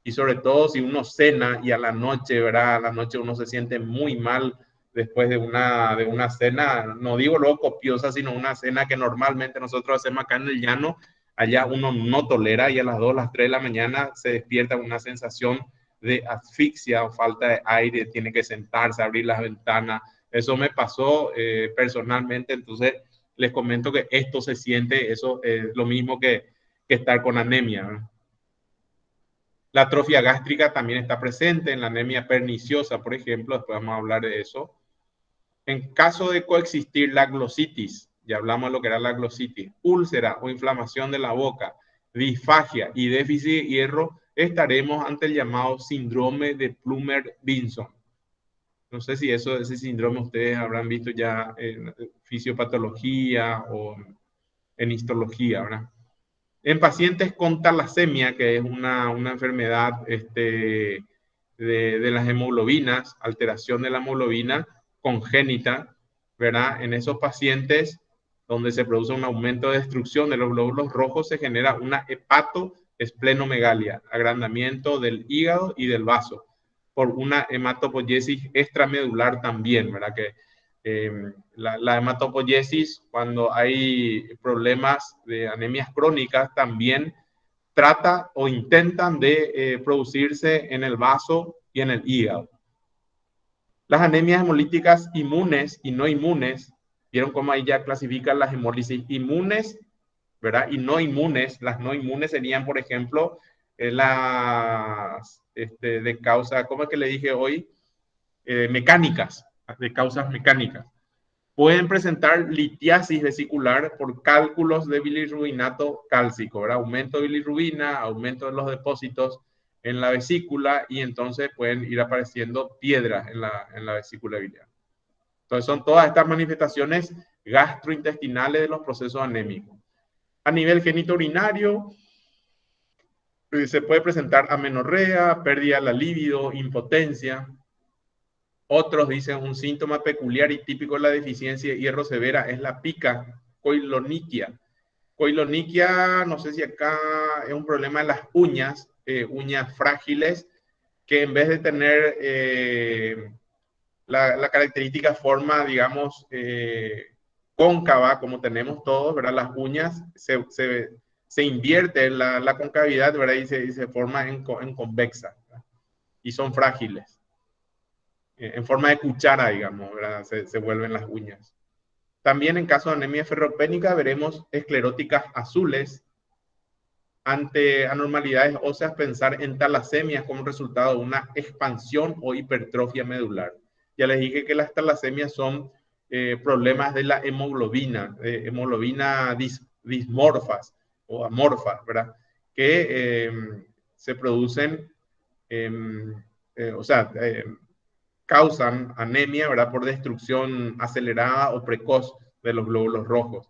y sobre todo si uno cena y a la noche, ¿verdad? A la noche uno se siente muy mal después de una cena, no digo luego copiosa, sino una cena que normalmente nosotros hacemos acá en el llano, allá uno no tolera y a las 2, las 3 de la mañana se despierta con una sensación de asfixia o falta de aire, tiene que sentarse, abrir las ventanas. Eso me pasó personalmente, entonces les comento que esto se siente, eso es lo mismo que estar con anemia, ¿verdad? La atrofia gástrica también está presente en la anemia perniciosa, por ejemplo, después vamos a hablar de eso. En caso de coexistir la glositis, ya hablamos de lo que era la glositis, úlcera o inflamación de la boca, disfagia y déficit de hierro, estaremos ante el llamado síndrome de Plummer-Vinson. No sé si ese síndrome ustedes habrán visto ya en fisiopatología o en histología, ¿verdad? En pacientes con talasemia, que es una enfermedad de las hemoglobinas, alteración de la hemoglobina congénita, ¿verdad? En esos pacientes donde se produce un aumento de destrucción de los glóbulos rojos, se genera una hepatoesplenomegalia, agrandamiento del hígado y del vaso, por una hematopoiesis extramedular también, ¿verdad? Que la hematopoiesis, cuando hay problemas de anemias crónicas, también trata o intentan de producirse en el vaso y en el hígado. Las anemias hemolíticas inmunes y no inmunes, vieron cómo ahí ya clasifican las hemólisis inmunes, ¿verdad? Y no inmunes. Las no inmunes serían, por ejemplo, las de causa, ¿cómo es que le dije hoy? Mecánicas, de causas mecánicas. Pueden presentar litiasis vesicular por cálculos de bilirrubinato cálcico, ¿verdad? Aumento de bilirrubina, aumento de los depósitos en la vesícula, y entonces pueden ir apareciendo piedras en la vesícula biliar. Entonces son todas estas manifestaciones gastrointestinales de los procesos anémicos. A nivel genitourinario, se puede presentar amenorrea, pérdida de la libido, impotencia. Otros dicen un síntoma peculiar y típico de la deficiencia de hierro severa es la pica coiloniquia. Coiloniquia, no sé si acá es un problema de las uñas, uñas frágiles, que en vez de tener la característica forma, digamos, cóncava, como tenemos todos, ¿verdad? Las uñas se invierte la concavidad, ¿verdad? Y se forma en convexa, ¿verdad? Y son frágiles. En forma de cuchara, digamos, ¿verdad? Se vuelven las uñas. También en caso de anemia ferropénica veremos escleróticas azules. Ante anormalidades óseas, pensar en talasemias como resultado de una expansión o hipertrofia medular. Ya les dije que las talasemias son problemas de la hemoglobina, dismorfas o amorfas, ¿verdad? Que se producen, causan anemia, ¿verdad? Por destrucción acelerada o precoz de los glóbulos rojos.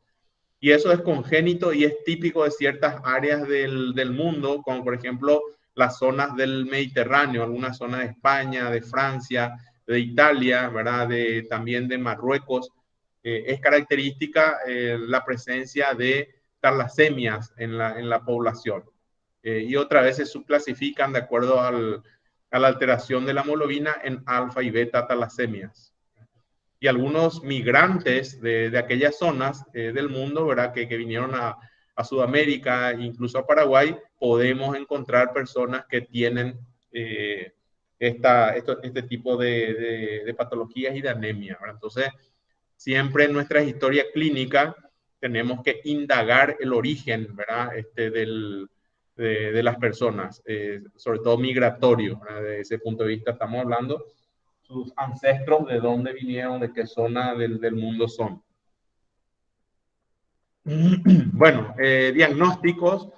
Y eso es congénito y es típico de ciertas áreas del mundo, como por ejemplo las zonas del Mediterráneo, algunas zonas de España, de Francia, de Italia, ¿verdad? También de Marruecos. Es característica la presencia de talasemias en la población. Y otra vez se subclasifican de acuerdo a la alteración de la hemoglobina en alfa y beta talasemias. Y algunos migrantes de aquellas zonas del mundo, ¿verdad? Que vinieron a Sudamérica, incluso a Paraguay, podemos encontrar personas que tienen este tipo de patologías y de anemia, ¿verdad? Entonces, siempre en nuestra historia clínica tenemos que indagar el origen, ¿verdad? De las personas, sobre todo migratorio, ¿verdad? Desde ese punto de vista estamos hablando sus ancestros, de dónde vinieron, de qué zona del mundo son. Bueno, diagnósticos.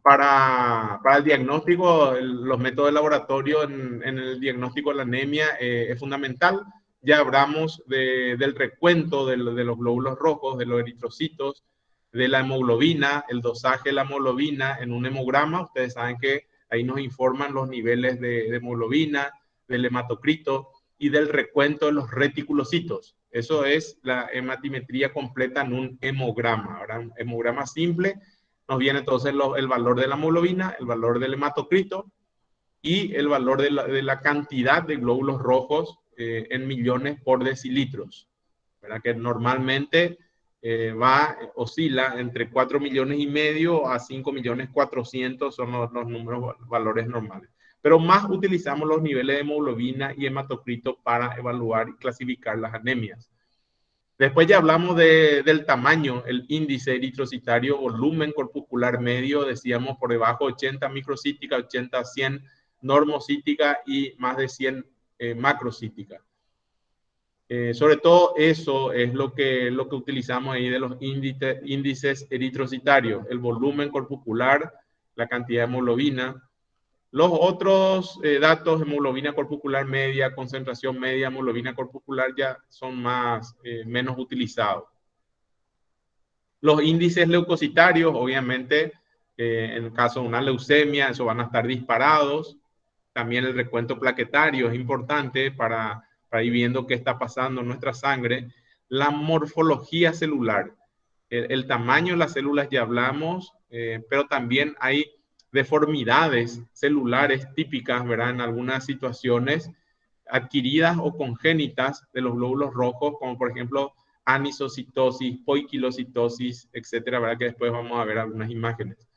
Para el diagnóstico, los métodos de laboratorio en el diagnóstico de la anemia es fundamental. Ya hablamos del recuento de los glóbulos rojos, de los eritrocitos, de la hemoglobina, el dosaje de la hemoglobina en un hemograma. Ustedes saben que ahí nos informan los niveles de hemoglobina, del hematocrito y del recuento de los reticulocitos. Eso es la hematimetría completa en un hemograma, ¿verdad? Un hemograma simple. Nos viene entonces el valor de la hemoglobina, el valor del hematocrito y el valor de la cantidad de glóbulos rojos en millones por decilitros, ¿verdad? Que normalmente oscila entre 4,5 millones a 5,400,000 son los números, valores normales. Pero más utilizamos los niveles de hemoglobina y hematocrito para evaluar y clasificar las anemias. Después ya hablamos del tamaño, el índice eritrocitario, volumen corpuscular medio, decíamos por debajo 80 microcítica, 80 a 100 normocítica y más de 100 macrocítica. Sobre todo eso es lo que utilizamos ahí de los índices eritrocitarios, el volumen corpuscular, la cantidad de hemoglobina. Los otros datos, hemoglobina corpuscular media, concentración media, hemoglobina corpuscular, ya son menos utilizados. Los índices leucocitarios, obviamente, en el caso de una leucemia, eso van a estar disparados. También el recuento plaquetario es importante para ir viendo qué está pasando en nuestra sangre. La morfología celular, el tamaño de las células ya hablamos, pero también hay deformidades celulares típicas, ¿verdad? En algunas situaciones adquiridas o congénitas de los glóbulos rojos, como por ejemplo anisocitosis, poikilocitosis, etcétera, ¿verdad? Que después vamos a ver algunas imágenes.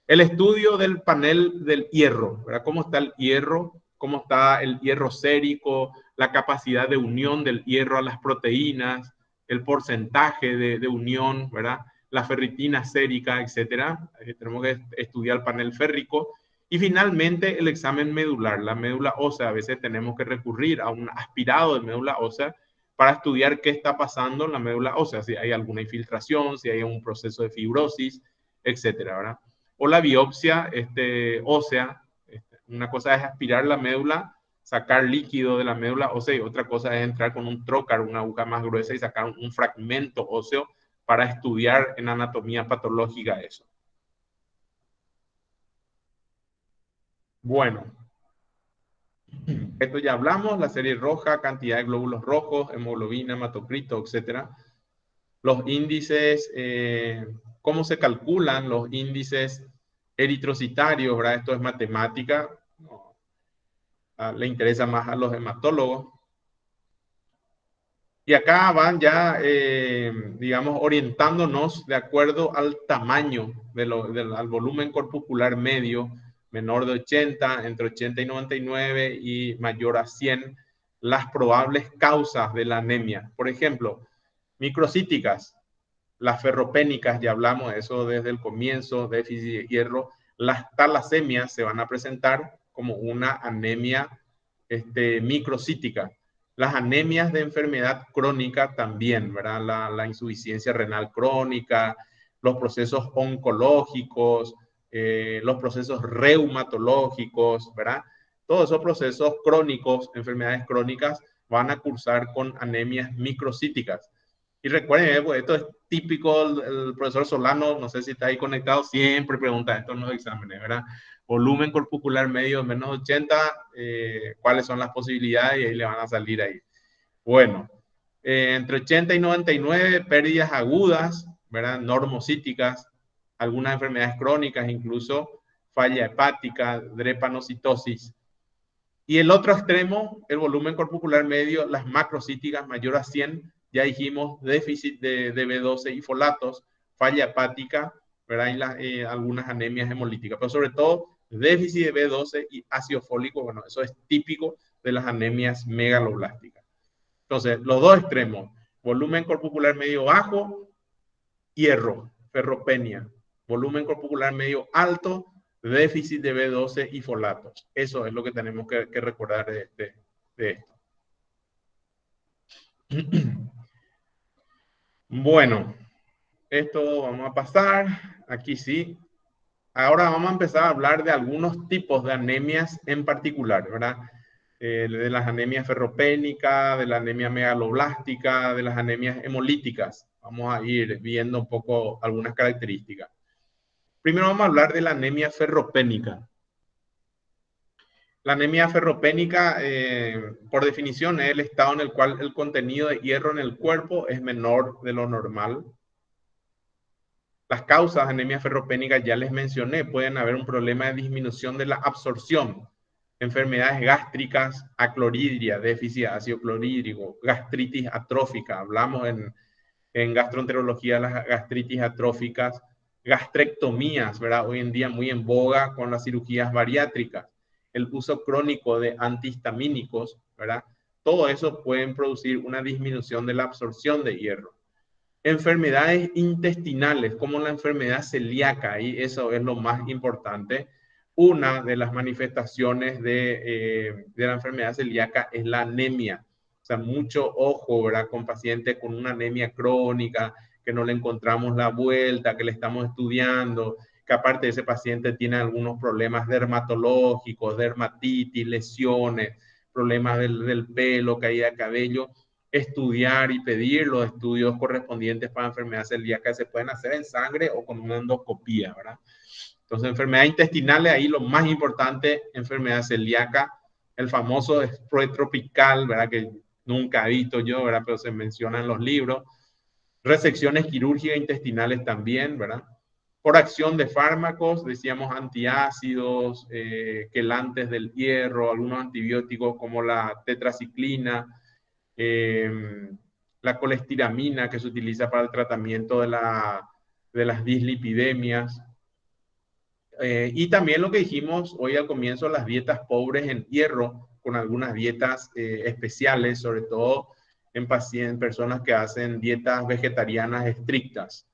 El estudio del panel del hierro, ¿verdad? ¿Cómo está el hierro? ¿Cómo está el hierro sérico? La capacidad de unión del hierro a las proteínas, el porcentaje de unión, ¿verdad? La ferritina sérica, etcétera. Tenemos que estudiar el panel férrico. Y finalmente el examen medular, la médula ósea. A veces tenemos que recurrir a un aspirado de médula ósea para estudiar qué está pasando en la médula ósea, si hay alguna infiltración, si hay un proceso de fibrosis, etcétera, ¿verdad? O la biopsia ósea. Una cosa es aspirar la médula, sacar líquido de la médula ósea, y otra cosa es entrar con un trocar, una aguja más gruesa, y sacar un fragmento óseo para estudiar en anatomía patológica eso. Bueno, esto ya hablamos, la serie roja, cantidad de glóbulos rojos, hemoglobina, hematocrito, etcétera. Los índices, cómo se calculan los índices eritrocitarios, ¿verdad? Esto es matemática, le interesa más a los hematólogos. Y acá van ya, digamos, orientándonos de acuerdo al tamaño, al volumen corpuscular medio, menor de 80, entre 80 y 99 y mayor a 100, las probables causas de la anemia. Por ejemplo, microcíticas, las ferropénicas, ya hablamos de eso desde el comienzo, déficit de hierro. Las talasemias se van a presentar como una anemia microcítica. Las anemias de enfermedad crónica también, ¿verdad? La insuficiencia renal crónica, los procesos oncológicos, los procesos reumatológicos, ¿verdad? Todos esos procesos crónicos, enfermedades crónicas, van a cursar con anemias microcíticas. Y recuerden, pues esto es típico, el profesor Solano, no sé si está ahí conectado, siempre pregunta esto en los exámenes, ¿verdad? Volumen corpuscular medio menos 80, ¿cuáles son las posibilidades? Y ahí le van a salir ahí. Bueno, entre 80 y 99, pérdidas agudas, ¿verdad? Normocíticas, algunas enfermedades crónicas, incluso falla hepática, drepanocitosis. Y el otro extremo, el volumen corpuscular medio, las macrocíticas mayor a 100, ya dijimos, déficit de B12 y folatos, falla hepática, ¿verdad? Y algunas anemias hemolíticas, pero sobre todo déficit de B12 y ácido fólico, bueno, eso es típico de las anemias megaloblásticas. Entonces, los dos extremos, volumen corpuscular medio bajo, hierro, ferropenia, volumen corpuscular medio alto, déficit de B12 y folatos. Eso es lo que tenemos que recordar de esto. Bueno, esto vamos a pasar, aquí sí. Ahora vamos a empezar a hablar de algunos tipos de anemias en particular, ¿verdad? De las anemias ferropénicas, de la anemia megaloblástica, de las anemias hemolíticas. Vamos a ir viendo un poco algunas características. Primero vamos a hablar de la anemia ferropénica. La anemia ferropénica, por definición, es el estado en el cual el contenido de hierro en el cuerpo es menor de lo normal. Las causas de anemia ferropénica ya les mencioné. Pueden haber un problema de disminución de la absorción, enfermedades gástricas, acloridria, déficit de ácido clorhídrico, gastritis atrófica. Hablamos en gastroenterología de las gastritis atróficas, gastrectomías, ¿verdad? Hoy en día muy en boga con las cirugías bariátricas, el uso crónico de antihistamínicos, ¿verdad? Todo eso pueden producir una disminución de la absorción de hierro. Enfermedades intestinales, como la enfermedad celíaca, y eso es lo más importante. una de las manifestaciones de la enfermedad celíaca es la anemia. O sea, mucho ojo, ¿verdad? Con pacientes con una anemia crónica, que no le encontramos la vuelta, que le estamos estudiando, que aparte de ese paciente tiene algunos problemas dermatológicos, dermatitis, lesiones, problemas del pelo, caída de cabello. Estudiar y pedir los estudios correspondientes para enfermedad celíaca se pueden hacer en sangre o con una endoscopía, ¿verdad? Entonces, enfermedad intestinal, ahí lo más importante, enfermedad celíaca, el famoso spread tropical, ¿verdad? Que nunca he visto yo, ¿verdad? Pero se menciona en los libros. Resecciones quirúrgicas intestinales también, ¿verdad? Por acción de fármacos, decíamos antiácidos, quelantes del hierro, algunos antibióticos como la tetraciclina, la colestiramina que se utiliza para el tratamiento de las dislipidemias. Y también lo que dijimos hoy al comienzo, las dietas pobres en hierro, con algunas dietas especiales, sobre todo en personas que hacen dietas vegetarianas estrictas.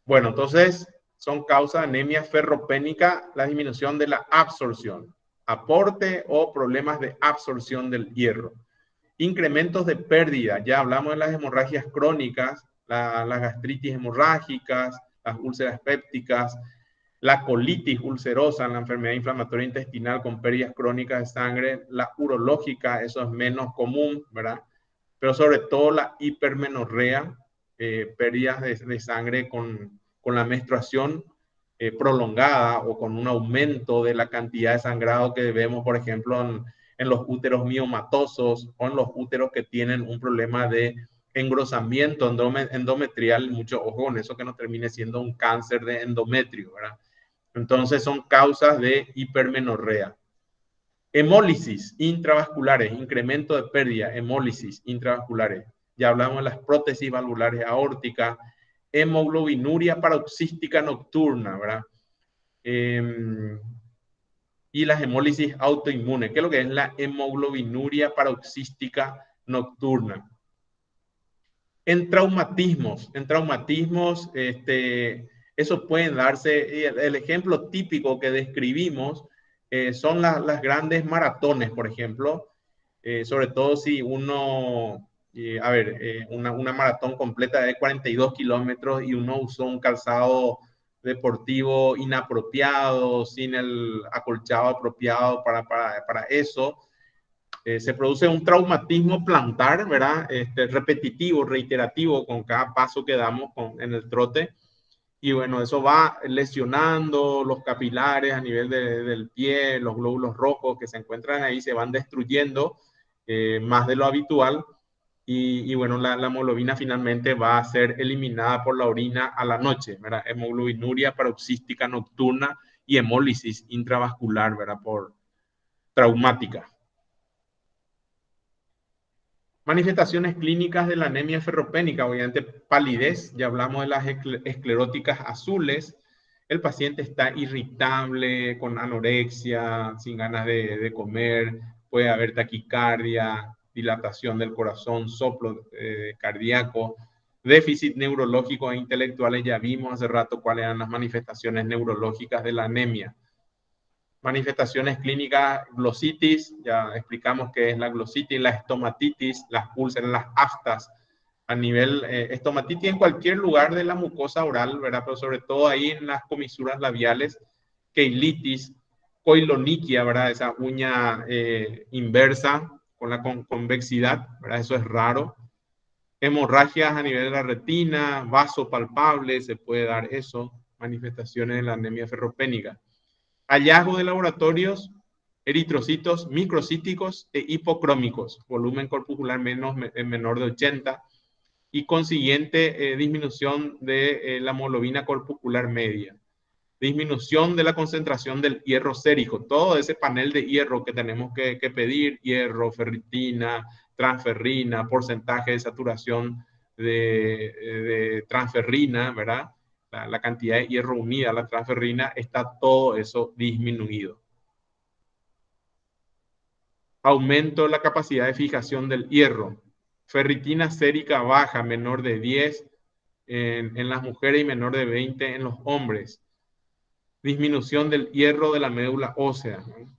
Bueno, entonces son causas de anemia ferropénica, la disminución de la absorción, aporte o problemas de absorción del hierro. Incrementos de pérdida, ya hablamos de las hemorragias crónicas, las gastritis hemorrágicas, las úlceras pépticas, la colitis ulcerosa, la enfermedad inflamatoria intestinal con pérdidas crónicas de sangre, la urológica, eso es menos común, ¿verdad? Pero sobre todo la hipermenorrea, pérdidas de sangre con la menstruación prolongada o con un aumento de la cantidad de sangrado que vemos, por ejemplo, en los úteros miomatosos o en los úteros que tienen un problema de engrosamiento endometrial, mucho ojo con eso, que no termine siendo un cáncer de endometrio, ¿verdad? Entonces son causas de hipermenorrea. Hemólisis intravasculares, incremento de pérdida, hemólisis intravasculares. Ya hablamos de las prótesis valvulares aórticas, hemoglobinuria paroxística nocturna, ¿verdad? Y las hemólisis autoinmunes. ¿Qué es lo que es la hemoglobinuria paroxística nocturna? En traumatismos, eso pueden darse, el ejemplo típico que describimos son las grandes maratones, por ejemplo, sobre todo si uno, una maratón completa de 42 kilómetros y uno usó un calzado deportivo inapropiado, sin el acolchado apropiado para eso. Se produce un traumatismo plantar, ¿verdad? Repetitivo, reiterativo con cada paso que damos en el trote. Y bueno, eso va lesionando los capilares a nivel del pie, los glóbulos rojos que se encuentran ahí se van destruyendo más de lo habitual. Y bueno, la hemoglobina finalmente va a ser eliminada por la orina a la noche, ¿verdad? Hemoglobinuria paroxística nocturna y hemólisis intravascular, ¿verdad? Por traumática. Manifestaciones clínicas de la anemia ferropénica, obviamente palidez, ya hablamos de las escleróticas azules, el paciente está irritable, con anorexia, sin ganas de comer, puede haber taquicardia, dilatación del corazón, soplo cardíaco, déficit neurológico e intelectuales, ya vimos hace rato cuáles eran las manifestaciones neurológicas de la anemia. Manifestaciones clínicas, glositis, ya explicamos qué es la glositis, la estomatitis, las úlceras, las aftas, a nivel estomatitis en cualquier lugar de la mucosa oral, ¿verdad? Pero sobre todo ahí en las comisuras labiales, keilitis, coiloniquia, ¿verdad? Esa uña inversa con la convexidad, ¿verdad? Eso es raro. Hemorragias a nivel de la retina, vaso palpable, se puede dar eso, manifestaciones de la anemia ferropénica. Hallazgo de laboratorios, eritrocitos microcíticos e hipocrómicos, volumen corpuscular menor de 80 y consiguiente disminución de la hemoglobina corpuscular media. Disminución de la concentración del hierro sérico, todo ese panel de hierro que tenemos que pedir, hierro, ferritina, transferrina, porcentaje de saturación de transferrina, ¿verdad? La cantidad de hierro unida a la transferrina, está todo eso disminuido. Aumento de la capacidad de fijación del hierro. Ferritina sérica baja, menor de 10 en las mujeres y menor de 20 en los hombres. disminución del hierro de la médula ósea, ¿no?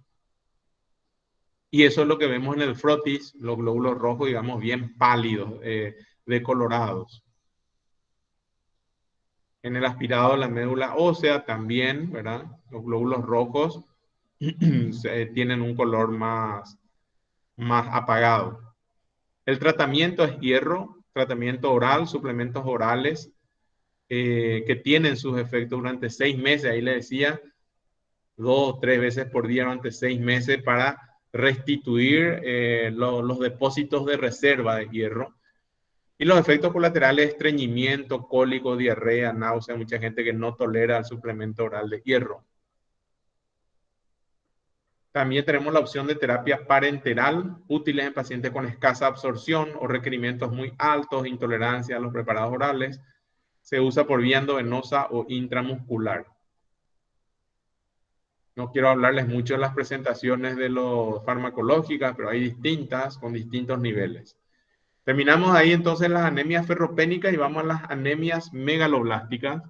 Y eso es lo que vemos en el frotis, los glóbulos rojos, digamos, bien pálidos, decolorados. En el aspirado de la médula ósea también, ¿verdad? Los glóbulos rojos tienen un color más apagado. El tratamiento es hierro, tratamiento oral, suplementos orales que tienen sus efectos durante 6 meses. Ahí le decía, 2 o 3 veces por día durante 6 meses para restituir los depósitos de reserva de hierro. Y los efectos colaterales, estreñimiento, cólico, diarrea, náusea, mucha gente que no tolera el suplemento oral de hierro. También tenemos la opción de terapia parenteral, útiles en pacientes con escasa absorción o requerimientos muy altos, intolerancia a los preparados orales. Se usa por vía endovenosa o intramuscular. No quiero hablarles mucho de las presentaciones de los farmacológicas, pero hay distintas, con distintos niveles. Terminamos ahí entonces las anemias ferropénicas y vamos a las anemias megaloblásticas.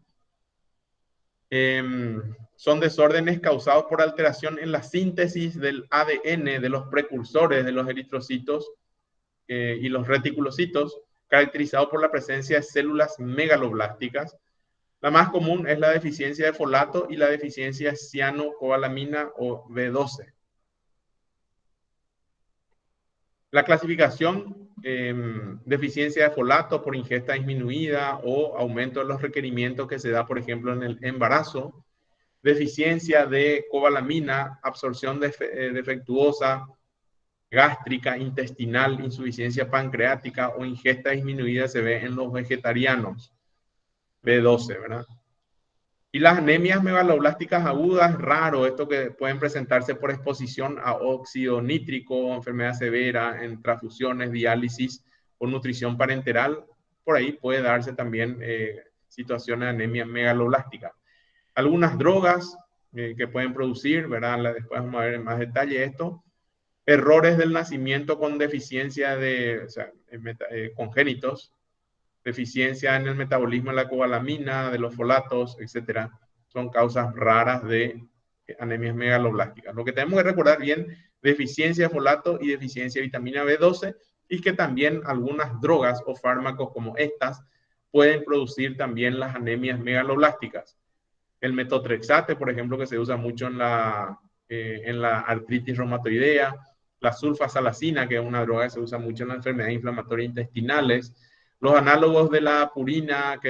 Son desórdenes causados por alteración en la síntesis del ADN de los precursores de los eritrocitos y los reticulocitos, caracterizados por la presencia de células megaloblásticas. La más común es la deficiencia de folato y la deficiencia de cianocobalamina o B12. La clasificación, deficiencia de folato por ingesta disminuida o aumento de los requerimientos que se da, por ejemplo, en el embarazo. Deficiencia de cobalamina, absorción defectuosa, gástrica, intestinal, insuficiencia pancreática o ingesta disminuida se ve en los vegetarianos. B12, ¿verdad? Y las anemias megaloblásticas agudas, raro, esto que pueden presentarse por exposición a óxido nítrico, enfermedad severa, en transfusiones, diálisis o nutrición parenteral. Por ahí puede darse también situaciones de anemia megaloblástica. Algunas drogas que pueden producir, ¿verdad? Después vamos a ver en más detalle esto. Errores del nacimiento con deficiencia de, o sea, congénitos, deficiencia en el metabolismo de la cobalamina, de los folatos, etcétera, son causas raras de anemias megaloblásticas. Lo que tenemos que recordar bien, deficiencia de folato y deficiencia de vitamina B12, y que también algunas drogas o fármacos como estas pueden producir también las anemias megaloblásticas. El metotrexate, por ejemplo, que se usa mucho en la artritis reumatoidea, la sulfasalacina, que es una droga que se usa mucho en las enfermedades inflamatorias intestinales, los análogos de la purina,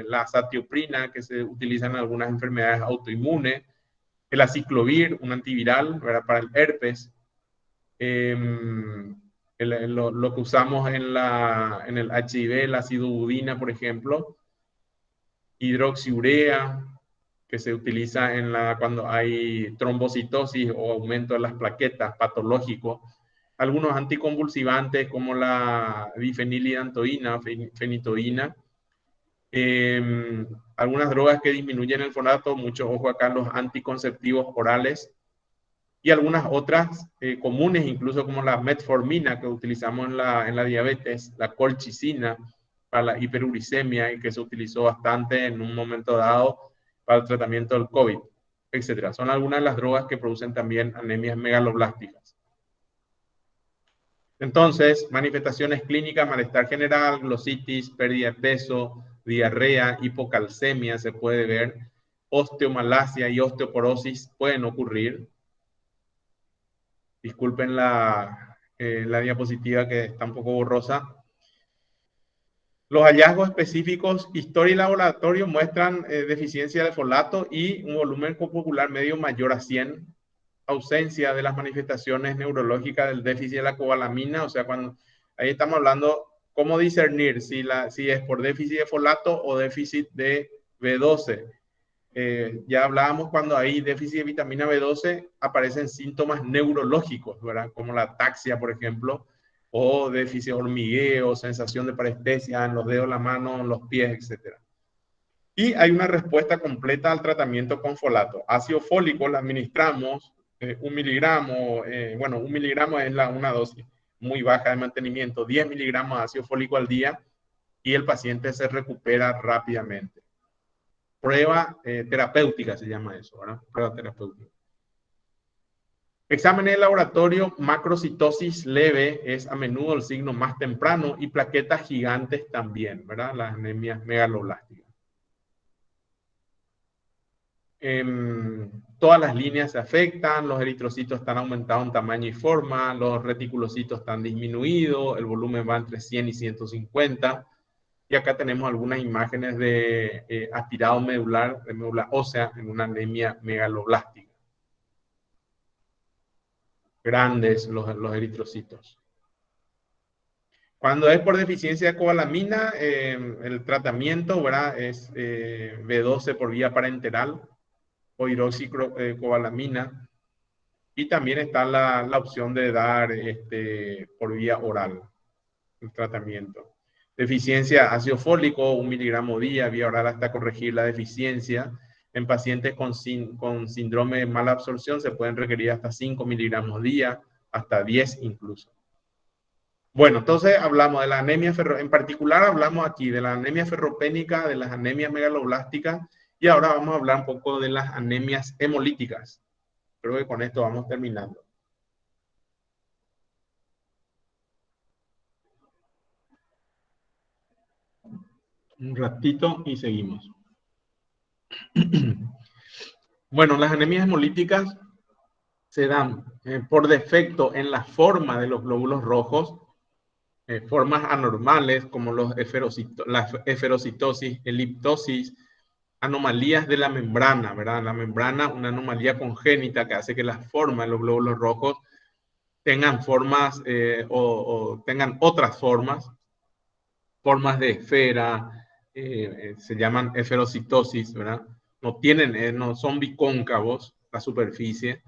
la satioprina, que se utilizan en algunas enfermedades autoinmunes, el aciclovir, un antiviral, ¿verdad? Para el herpes, lo que usamos en el HIV, la acidobudina, por ejemplo, hidroxiurea, que se utiliza cuando hay trombocitosis o aumento de las plaquetas patológico. Algunos anticonvulsivantes como la difenilidantoína, fenitoína. Algunas drogas que disminuyen el folato, mucho ojo acá, los anticonceptivos orales. Y algunas otras comunes, incluso como la metformina que utilizamos en la diabetes, la colchicina para la hiperuricemia y que se utilizó bastante en un momento dado para el tratamiento del COVID, etc. Son algunas de las drogas que producen también anemias megaloblásticas. Entonces, manifestaciones clínicas, malestar general, glositis, pérdida de peso, diarrea, hipocalcemia se puede ver, osteomalacia y osteoporosis pueden ocurrir. Disculpen la diapositiva que está un poco borrosa. Los hallazgos específicos, historia y laboratorio muestran deficiencia de folato y un volumen corporal medio mayor a 100, ausencia de las manifestaciones neurológicas del déficit de la cobalamina, o sea, ahí estamos hablando cómo discernir si es por déficit de folato o déficit de B12. Ya hablábamos cuando hay déficit de vitamina B12, aparecen síntomas neurológicos, ¿verdad? Como la ataxia, por ejemplo, o déficit de hormigueo, sensación de parestesia en los dedos, la mano, en los pies, etc. Y hay una respuesta completa al tratamiento con folato. Ácido fólico la administramos 1 miligramo, bueno, 1 miligramo es una dosis muy baja de mantenimiento, 10 miligramos de ácido fólico al día y el paciente se recupera rápidamente. prueba terapéutica, se llama eso, ¿verdad? Prueba terapéutica. Exámenes de laboratorio, macrocitosis leve es a menudo el signo más temprano y plaquetas gigantes también, ¿verdad? Las anemias megaloblásticas. Todas las líneas se afectan, los eritrocitos están aumentados en tamaño y forma, los reticulocitos están disminuidos, el volumen va entre 100 y 150. Y acá tenemos algunas imágenes de aspirado medular, de médula ósea en una anemia megaloblástica. Grandes los eritrocitos. Cuando es por deficiencia de cobalamina, el tratamiento, ¿verdad? Es B12 por vía parenteral o hidroxicobalamina. Y también está la opción de dar por vía oral el tratamiento. Deficiencia ácido fólico, 1 miligramo día, vía oral hasta corregir la deficiencia. En pacientes con síndrome de mala absorción se pueden requerir hasta 5 miligramos día, hasta 10 incluso. Bueno, entonces hablamos de la anemia en particular hablamos aquí de la anemia ferropénica, de las anemias megaloblásticas, y ahora vamos a hablar un poco de las anemias hemolíticas. Creo que con esto vamos terminando. Un ratito y seguimos. Bueno, las anemias hemolíticas se dan por defecto en la forma de los glóbulos rojos, formas anormales como la eferocitosis, eliptosis, anomalías de la membrana, ¿verdad? La membrana, una anomalía congénita que hace que las formas de los glóbulos rojos tengan formas o tengan otras formas de esfera, se llaman eferocitosis, ¿verdad? No son bicóncavos la superficie,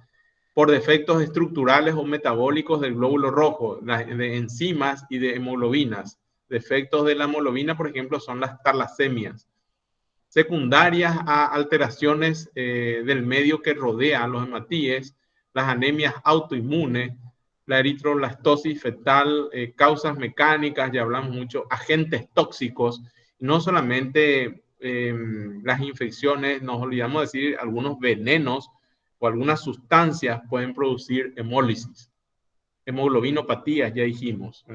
por defectos estructurales o metabólicos del glóbulo rojo, de enzimas y de hemoglobinas. Defectos de la hemoglobina, por ejemplo, son las talasemias. Secundarias a alteraciones del medio que rodea a los hematíes, las anemias autoinmunes, la eritroblastosis fetal, causas mecánicas, ya hablamos mucho, agentes tóxicos, no solamente las infecciones, nos olvidamos de decir algunos venenos o algunas sustancias pueden producir hemólisis. Hemoglobinopatías, ya dijimos.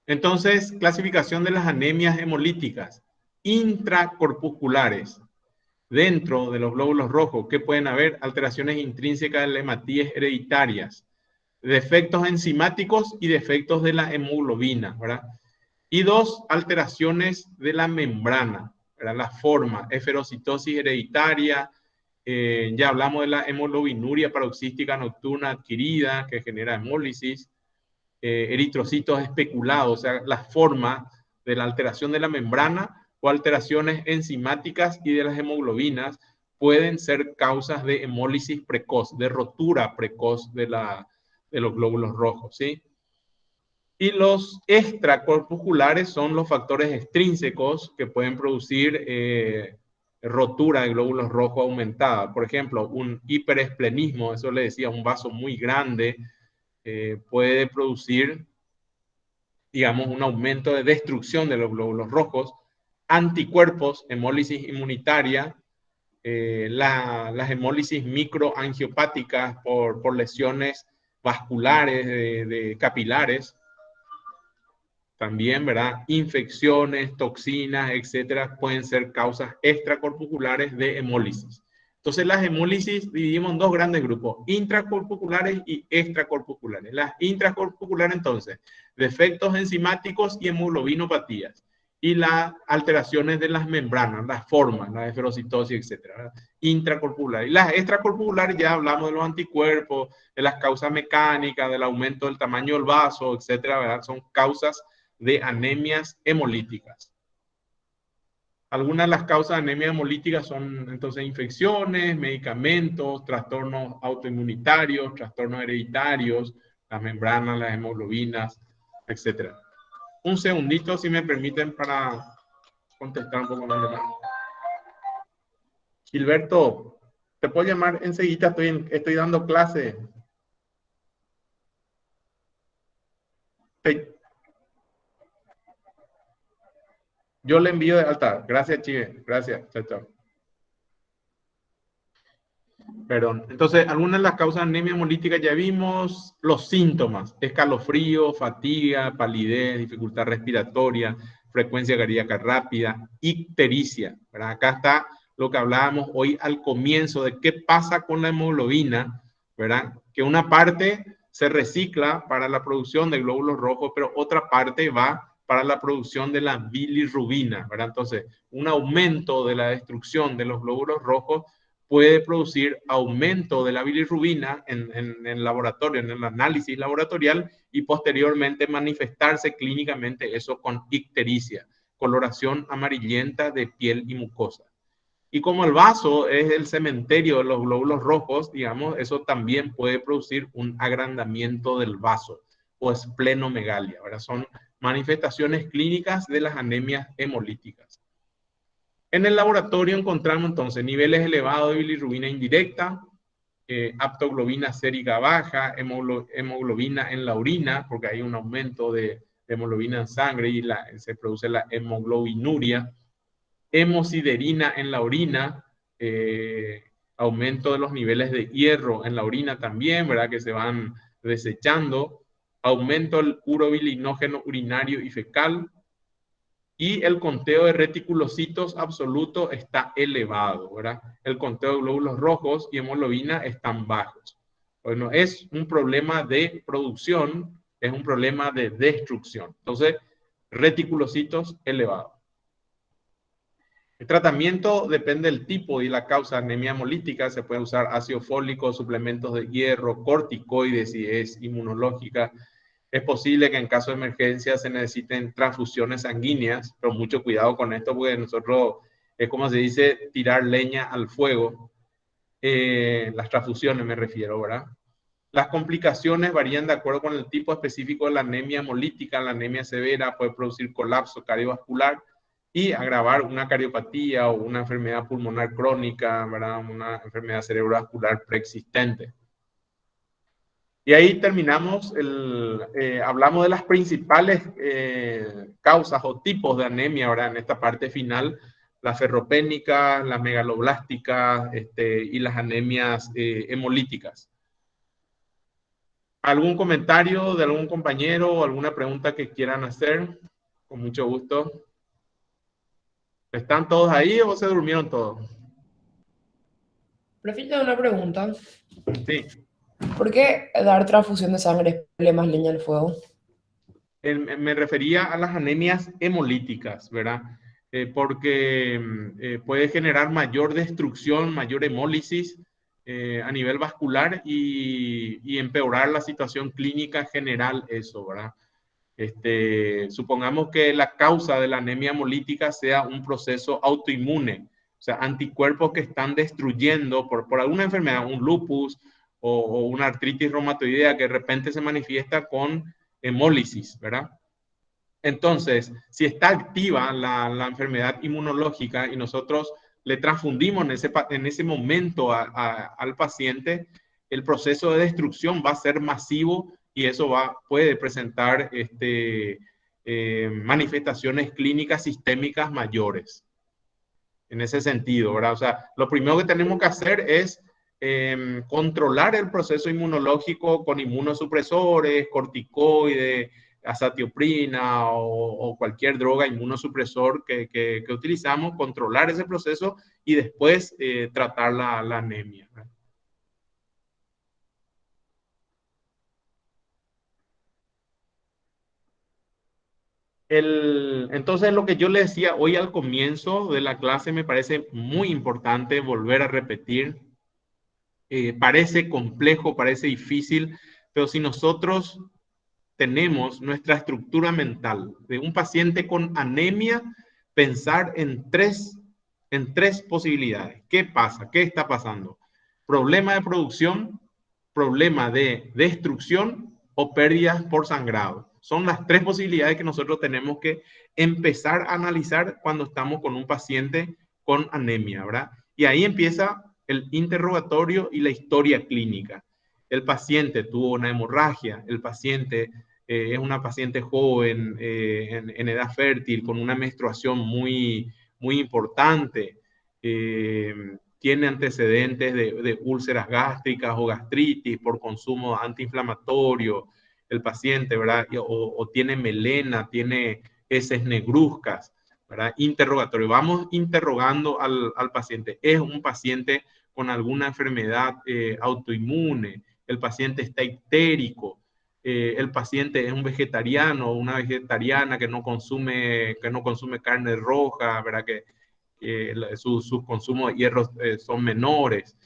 Entonces, clasificación de las anemias hemolíticas intracorpusculares. Dentro de los glóbulos rojos, ¿qué pueden haber? Alteraciones intrínsecas de las hematíes hereditarias, defectos enzimáticos y defectos de la hemoglobina, ¿verdad? Y dos, alteraciones de la membrana, ¿verdad? La forma, eferocitosis hereditaria, ya hablamos de la hemoglobinuria paroxística nocturna adquirida que genera hemólisis, eritrocitos especulados, o sea, la forma de la alteración de la membrana o alteraciones enzimáticas y de las hemoglobinas pueden ser causas de hemólisis precoz, de rotura precoz de los glóbulos rojos, ¿sí? Y los extracorpusculares son los factores extrínsecos que pueden producir rotura de glóbulos rojos aumentada. Por ejemplo, un hiperesplenismo, eso le decía, un vaso muy grande, puede producir, digamos, un aumento de destrucción de los glóbulos rojos, anticuerpos, hemólisis inmunitaria, las hemólisis microangiopáticas por lesiones vasculares, de capilares, también, ¿verdad? Infecciones, toxinas, etcétera, pueden ser causas extracorpusculares de hemólisis. Entonces, las hemólisis dividimos en dos grandes grupos, intracorpusculares y extracorpusculares. Las intracorpusculares, entonces, defectos enzimáticos y hemoglobinopatías. Y las alteraciones de las membranas, las formas, la eferocitosis, etcétera, ¿verdad? Intracorpusulares. Y las extracorpusculares ya hablamos de los anticuerpos, de las causas mecánicas, del aumento del tamaño del vaso, etcétera, ¿verdad? Son causas de anemias hemolíticas. Algunas de las causas de anemia hemolítica son entonces infecciones, medicamentos, trastornos autoinmunitarios, trastornos hereditarios, las membranas, las hemoglobinas, etc. Un segundito, si me permiten, para contestar un poco más. Gilberto, ¿te puedo llamar enseguida? Estoy dando clase. Yo le envío de alta. Gracias, Chive. Gracias. Chao, chao. Perdón. Entonces, algunas de las causas de anemia hemolítica ya vimos. Los síntomas: escalofrío, fatiga, palidez, dificultad respiratoria, frecuencia cardíaca rápida, ictericia, ¿verdad? Acá está lo que hablábamos hoy al comienzo de qué pasa con la hemoglobina, ¿verdad? Que una parte se recicla para la producción de glóbulos rojos, pero otra parte va para la producción de la bilirrubina, ¿verdad? Entonces, un aumento de la destrucción de los glóbulos rojos puede producir aumento de la bilirrubina en el laboratorio, en el análisis laboratorial, y posteriormente manifestarse clínicamente eso con ictericia, coloración amarillenta de piel y mucosa. Y como el vaso es el cementerio de los glóbulos rojos, digamos, eso también puede producir un agrandamiento del vaso o esplenomegalia, ¿verdad? Son manifestaciones clínicas de las anemias hemolíticas. En el laboratorio encontramos entonces niveles elevados de bilirrubina indirecta, aptoglobina sérica baja, hemoglobina en la orina, porque hay un aumento de hemoglobina en sangre y se produce la hemoglobinuria, hemosiderina en la orina, aumento de los niveles de hierro en la orina también, ¿verdad? Que se van desechando, aumento del urobilinógeno urinario y fecal, y el conteo de reticulocitos absoluto está elevado, ¿verdad? El conteo de glóbulos rojos y hemoglobina están bajos. Bueno, es un problema de producción, es un problema de destrucción. Entonces, reticulocitos elevados. El tratamiento depende del tipo y la causa de anemia hemolítica. Se puede usar ácido fólico, suplementos de hierro, corticoides si es inmunológica. Es posible que en caso de emergencia se necesiten transfusiones sanguíneas, pero mucho cuidado con esto porque nosotros, es como se dice, tirar leña al fuego. Las transfusiones me refiero, ¿verdad? Las complicaciones varían de acuerdo con el tipo específico de la anemia hemolítica. La anemia severa puede producir colapso cardiovascular y agravar una cardiopatía o una enfermedad pulmonar crónica, ¿verdad? Una enfermedad cerebrovascular preexistente. Y ahí terminamos, hablamos de las principales causas o tipos de anemia, ¿verdad? En esta parte final, las ferropénicas, las megaloblásticas y las anemias hemolíticas. ¿Algún comentario de algún compañero o alguna pregunta que quieran hacer? Con mucho gusto. ¿Están todos ahí o se durmieron todos? Prefiero una pregunta. Sí. ¿Por qué dar transfusión de sangre es ponerle más leña al fuego? Me refería a las anemias hemolíticas, ¿verdad? Porque puede generar mayor destrucción, mayor hemólisis a nivel vascular y empeorar la situación clínica general, eso, ¿verdad? Supongamos que la causa de la anemia hemolítica sea un proceso autoinmune, o sea, anticuerpos que están destruyendo por alguna enfermedad, un lupus o una artritis reumatoidea que de repente se manifiesta con hemólisis, ¿verdad? Entonces, si está activa la enfermedad inmunológica y nosotros le transfundimos en ese momento al paciente, el proceso de destrucción va a ser masivo y eso puede presentar manifestaciones clínicas sistémicas mayores. En ese sentido, ¿verdad? O sea, lo primero que tenemos que hacer es controlar el proceso inmunológico con inmunosupresores, corticoides, azatioprina o cualquier droga inmunosupresor que utilizamos, controlar ese proceso y después tratar la anemia, ¿verdad? Entonces, lo que yo le decía hoy al comienzo de la clase me parece muy importante volver a repetir. Parece complejo, parece difícil, pero si nosotros tenemos nuestra estructura mental de un paciente con anemia, pensar en tres posibilidades. ¿Qué pasa? ¿Qué está pasando? Problema de producción, problema de destrucción o pérdidas por sangrado. Son las tres posibilidades que nosotros tenemos que empezar a analizar cuando estamos con un paciente con anemia, ¿verdad? Y ahí empieza el interrogatorio y la historia clínica. El paciente tuvo una hemorragia, el paciente es una paciente joven, en edad fértil, con una menstruación muy importante, tiene antecedentes de úlceras gástricas o gastritis por consumo antiinflamatorio, el paciente, ¿verdad? O tiene melena, tiene heces negruzcas, ¿verdad? Interrogatorio. Vamos interrogando al paciente. ¿Es un paciente con alguna enfermedad autoinmune? ¿El paciente está ictérico? El paciente es un vegetariano o una vegetariana que no consume carne roja, ¿verdad? Que sus consumos de hierro son menores.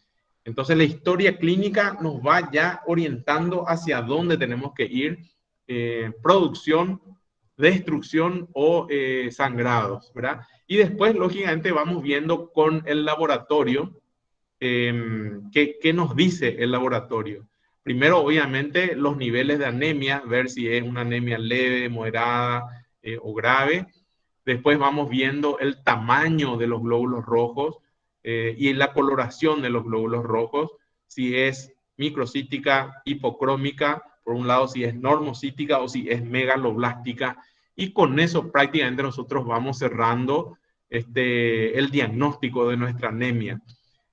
Entonces la historia clínica nos va ya orientando hacia dónde tenemos que ir, producción, destrucción o sangrados, ¿verdad? Y después, lógicamente, vamos viendo con el laboratorio qué nos dice el laboratorio. Primero, obviamente, los niveles de anemia, ver si es una anemia leve, moderada o grave. Después vamos viendo el tamaño de los glóbulos rojos y la coloración de los glóbulos rojos, si es microcítica, hipocrómica, por un lado si es normocítica o si es megaloblástica, y con eso prácticamente nosotros vamos cerrando el diagnóstico de nuestra anemia.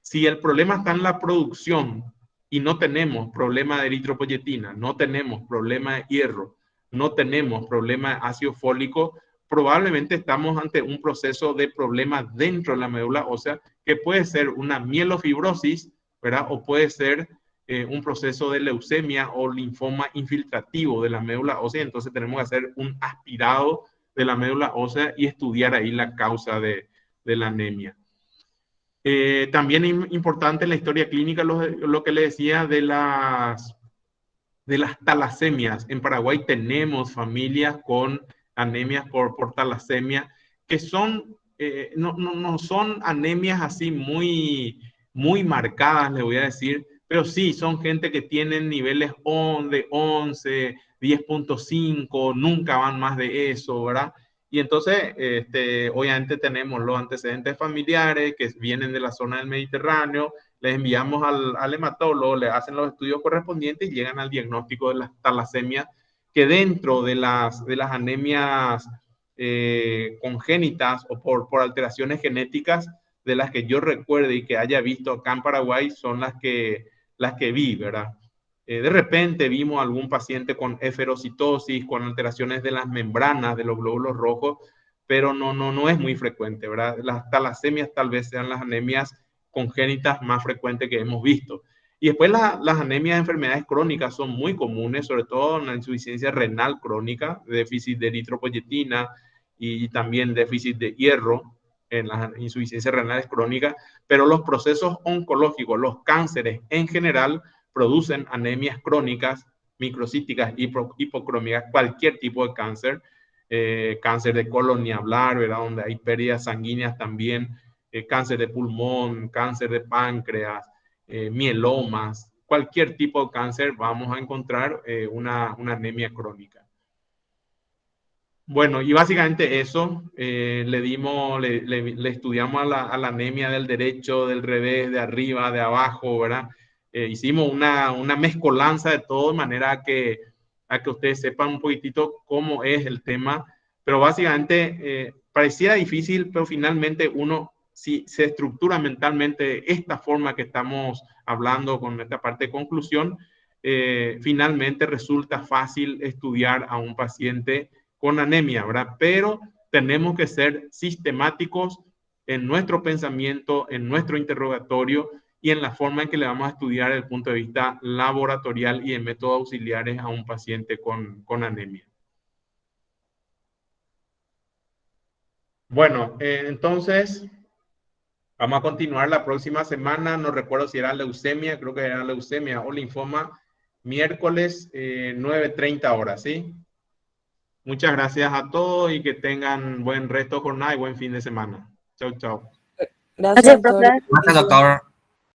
Si el problema está en la producción y no tenemos problema de eritropoyetina, no tenemos problema de hierro, no tenemos problema de ácido fólico, probablemente estamos ante un proceso de problema dentro de la médula ósea, que puede ser una mielofibrosis, ¿verdad? O puede ser un proceso de leucemia o linfoma infiltrativo de la médula ósea. Entonces tenemos que hacer un aspirado de la médula ósea y estudiar ahí la causa de la anemia. También es importante en la historia clínica lo que le decía de las talasemias. En Paraguay tenemos familias con anemias por talasemia, que son, no son anemias así muy marcadas, le voy a decir, pero sí son gente que tienen niveles de 11, 10.5, nunca van más de eso, ¿verdad? Y entonces, obviamente tenemos los antecedentes familiares que vienen de la zona del Mediterráneo, les enviamos al hematólogo, le hacen los estudios correspondientes y llegan al diagnóstico de las talasemias, que dentro de las anemias congénitas o por alteraciones genéticas, de las que yo recuerde y que haya visto acá en Paraguay, son las que vi, ¿verdad? De repente vimos algún paciente con eferocitosis, con alteraciones de las membranas de los glóbulos rojos, pero no es muy frecuente, ¿verdad? Las talasemias tal vez sean las anemias congénitas más frecuentes que hemos visto. Y después las anemias de enfermedades crónicas son muy comunes, sobre todo en la insuficiencia renal crónica, déficit de eritropoyetina y también déficit de hierro en las insuficiencias renales crónicas, pero los procesos oncológicos, los cánceres en general, producen anemias crónicas, microcíticas, hipocrómicas, cualquier tipo de cáncer, cáncer de colon ni hablar, ¿verdad? Donde hay pérdidas sanguíneas también, cáncer de pulmón, cáncer de páncreas, mielomas, cualquier tipo de cáncer vamos a encontrar una anemia crónica. Bueno, y básicamente eso, le estudiamos a la anemia del derecho, del revés, de arriba, de abajo, ¿verdad? Hicimos una mezcolanza de todo, de manera a que ustedes sepan un poquitito cómo es el tema, pero básicamente parecía difícil, pero finalmente uno, si se estructura mentalmente esta forma que estamos hablando con esta parte de conclusión, finalmente resulta fácil estudiar a un paciente con anemia, ¿verdad? Pero tenemos que ser sistemáticos en nuestro pensamiento, en nuestro interrogatorio y en la forma en que le vamos a estudiar desde el punto de vista laboratorial y en métodos auxiliares a un paciente con anemia. Bueno, entonces vamos a continuar la próxima semana. No recuerdo si era leucemia, creo que era leucemia o linfoma, miércoles 9:30 horas, ¿sí? Muchas gracias a todos y que tengan buen resto de jornada y buen fin de semana. Chau, chau. Gracias, doctor. Gracias, doctor.